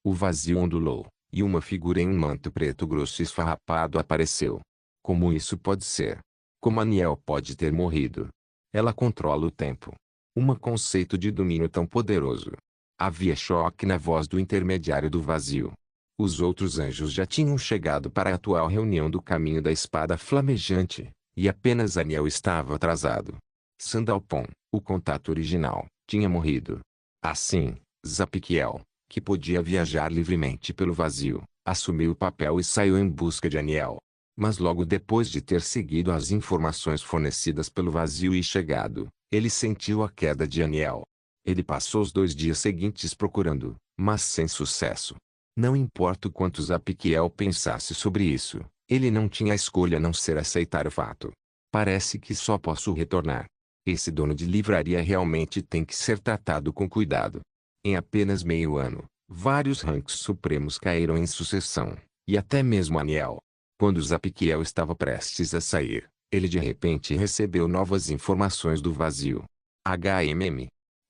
O vazio ondulou, e uma figura em um manto preto grosso e esfarrapado apareceu. Como isso pode ser? Como Aniel pode ter morrido? Ela controla o tempo. Conceito de domínio tão poderoso. Havia choque na voz do intermediário do vazio. Os outros anjos já tinham chegado para a atual reunião do caminho da espada flamejante, e apenas Aniel estava atrasado. Sandalphon, o contato original, tinha morrido. Assim, Zapikiel, que podia viajar livremente pelo vazio, assumiu o papel e saiu em busca de Aniel. Mas logo depois de ter seguido as informações fornecidas pelo vazio e chegado, ele sentiu a queda de Aniel. Ele passou os 2 dias seguintes procurando, mas sem sucesso. Não importa o quanto Zapikiel pensasse sobre isso, ele não tinha escolha a não ser aceitar o fato. Parece que só posso retornar. Esse dono de livraria realmente tem que ser tratado com cuidado. Em apenas meio ano, vários ranks supremos caíram em sucessão, e até mesmo Aniel. Quando Zapikiel estava prestes a sair, ele de repente recebeu novas informações do vazio.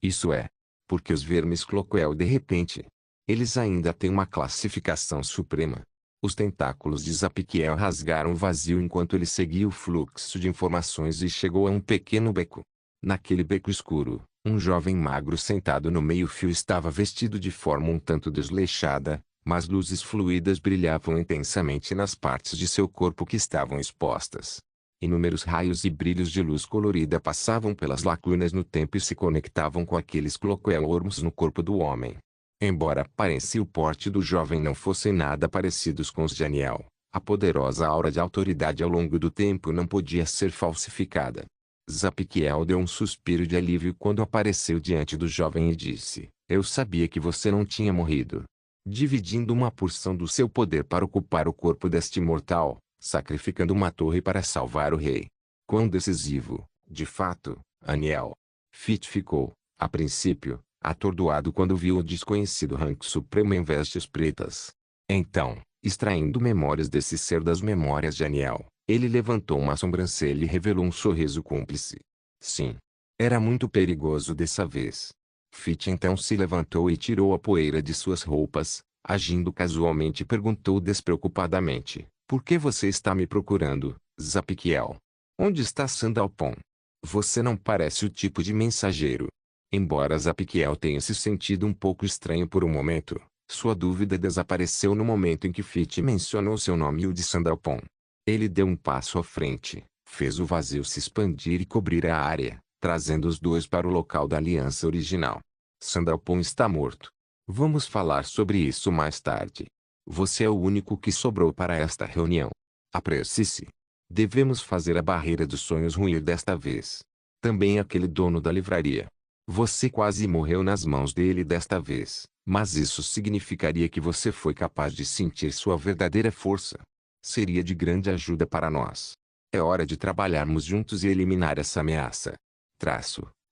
Isso é, porque os vermes Clocoel de repente. Eles ainda têm uma classificação suprema. Os tentáculos de Zapikiel rasgaram o vazio enquanto ele seguia o fluxo de informações e chegou a um pequeno beco. Naquele beco escuro, um jovem magro sentado no meio-fio estava vestido de forma um tanto desleixada, mas luzes fluídas brilhavam intensamente nas partes de seu corpo que estavam expostas. Inúmeros raios e brilhos de luz colorida passavam pelas lacunas no tempo e se conectavam com aqueles Clocoel Ormus no corpo do homem. Embora a aparência e o porte do jovem não fossem nada parecidos com os de Aniel, a poderosa aura de autoridade ao longo do tempo não podia ser falsificada. Zapikiel deu um suspiro de alívio quando apareceu diante do jovem e disse: "Eu sabia que você não tinha morrido." Dividindo uma porção do seu poder para ocupar o corpo deste mortal, sacrificando uma torre para salvar o rei. Quão decisivo, de fato, Aniel. Fitch ficou, a princípio, atordoado quando viu o desconhecido rank supremo em vestes pretas. Então, extraindo memórias desse ser das memórias de Aniel, ele levantou uma sobrancelha e revelou um sorriso cúmplice. Sim. Era muito perigoso dessa vez. Fitch então se levantou e tirou a poeira de suas roupas, agindo casualmente e perguntou despreocupadamente: "Por que você está me procurando, Zapikiel? Onde está Sandalphon? Você não parece o tipo de mensageiro." Embora Zapikiel tenha se sentido um pouco estranho por um momento, sua dúvida desapareceu no momento em que Fitch mencionou seu nome e o de Sandalphon. Ele deu um passo à frente, Fez o vazio se expandir e cobrir a área, trazendo os dois para o local da aliança original. Sandalphon está morto. Vamos falar sobre isso mais tarde. Você é o único que sobrou para esta reunião. Apresse-se. Devemos fazer a barreira dos sonhos ruir desta vez. Também aquele dono da livraria. Você quase morreu nas mãos dele desta vez, mas isso significaria que você foi capaz de sentir sua verdadeira força. Seria de grande ajuda para nós. É hora de trabalharmos juntos e eliminar essa ameaça.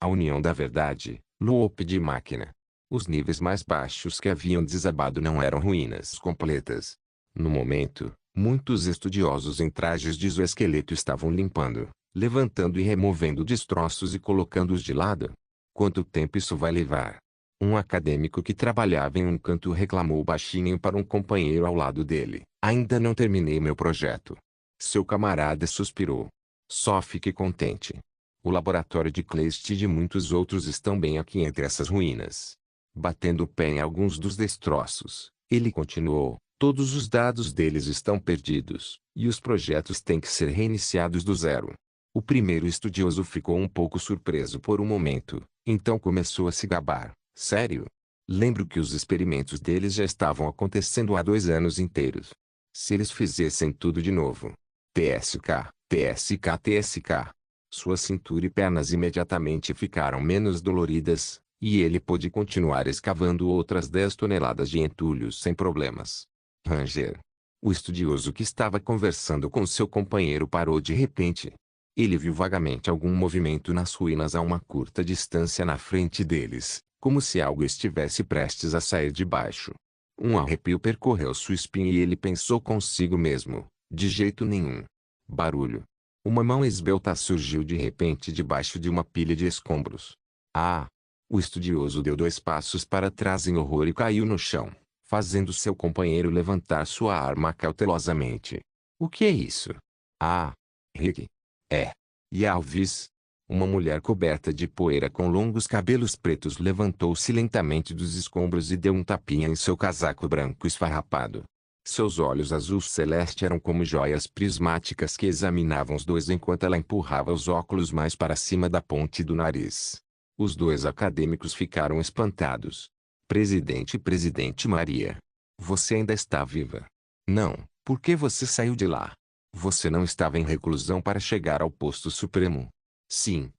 A união da verdade, Loop de máquina. Os níveis mais baixos que haviam desabado não eram ruínas completas. No momento, muitos estudiosos em trajes de exoesqueleto estavam limpando, levantando e removendo destroços e colocando-os de lado. Quanto tempo isso vai levar? Um acadêmico que trabalhava em um canto reclamou baixinho para um companheiro ao lado dele. Ainda não terminei meu projeto. Seu camarada suspirou. Só fique contente. O laboratório de Kleist e de muitos outros estão bem aqui entre essas ruínas. Batendo o pé em alguns dos destroços, ele continuou. Todos os dados deles estão perdidos, e os projetos têm que ser reiniciados do zero. O primeiro estudioso ficou um pouco surpreso por um momento, então começou a se gabar. Sério? Lembro que os experimentos deles já estavam acontecendo há 2 anos inteiros. Se eles fizessem tudo de novo. TSK, TSK, TSK. Sua cintura e pernas imediatamente ficaram menos doloridas, e ele pôde continuar escavando outras 10 toneladas de entulhos sem problemas. Ranger. O estudioso que estava conversando com seu companheiro parou de repente. Ele viu vagamente algum movimento nas ruínas a uma curta distância na frente deles, como se algo estivesse prestes a sair de baixo. Um arrepio percorreu sua espinha e ele pensou consigo mesmo, de jeito nenhum. Barulho. Uma mão esbelta surgiu de repente debaixo de uma pilha de escombros. Ah! O estudioso deu 2 passos para trás em horror e caiu no chão, fazendo seu companheiro levantar sua arma cautelosamente. O que é isso? Ah! Rick. É. Yalvis. Uma mulher coberta de poeira com longos cabelos pretos levantou-se lentamente dos escombros e deu um tapinha em seu casaco branco esfarrapado. Seus olhos azul celeste eram como joias prismáticas que examinavam os dois enquanto ela empurrava os óculos mais para cima da ponte do nariz. Os 2 acadêmicos ficaram espantados. Presidente Maria. Você ainda está viva? Não, por que você saiu de lá? Você não estava em reclusão para chegar ao posto supremo? Sim.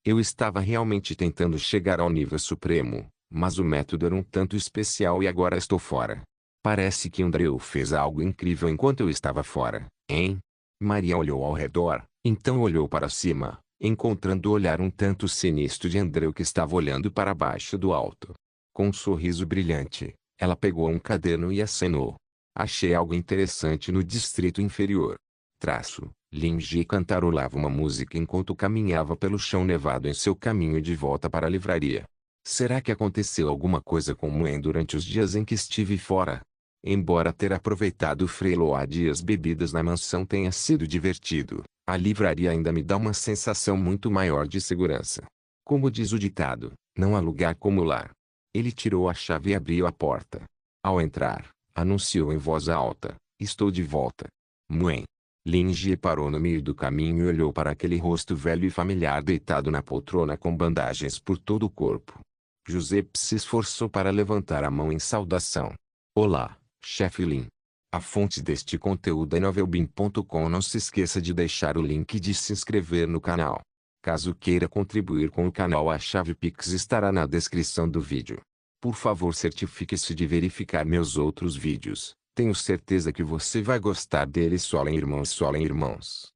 Eu estava realmente tentando chegar ao nível supremo, mas o método era um tanto especial e agora estou fora. Parece que Andreu fez algo incrível enquanto eu estava fora, hein? Maria olhou ao redor, então olhou para cima, encontrando o olhar um tanto sinistro de Andreu que estava olhando para baixo do alto. Com um sorriso brilhante, ela pegou um caderno e acenou. Achei algo interessante no distrito inferior. Lin-Ji cantarolava uma música enquanto caminhava pelo chão nevado em seu caminho de volta para a livraria. Será que aconteceu alguma coisa com Muen durante os dias em que estive fora? Embora ter aproveitado Freeload e as bebidas na mansão tenha sido divertido, a livraria ainda me dá uma sensação muito maior de segurança. Como diz o ditado, não há lugar como lar. Ele tirou a chave e abriu a porta. Ao entrar, anunciou em voz alta, estou de volta. Muen. Lin-Ji parou no meio do caminho e olhou para aquele rosto velho e familiar deitado na poltrona com bandagens por todo o corpo. Giuseppe se esforçou para levantar a mão em saudação. Olá, chefe Lin. A fonte deste conteúdo é novelbean.com. Não se esqueça de deixar o link e de se inscrever no canal. Caso queira contribuir com o canal, a chave Pix estará na descrição do vídeo. Por favor, certifique-se de verificar meus outros vídeos. Tenho certeza que você vai gostar deles. Solem irmãos.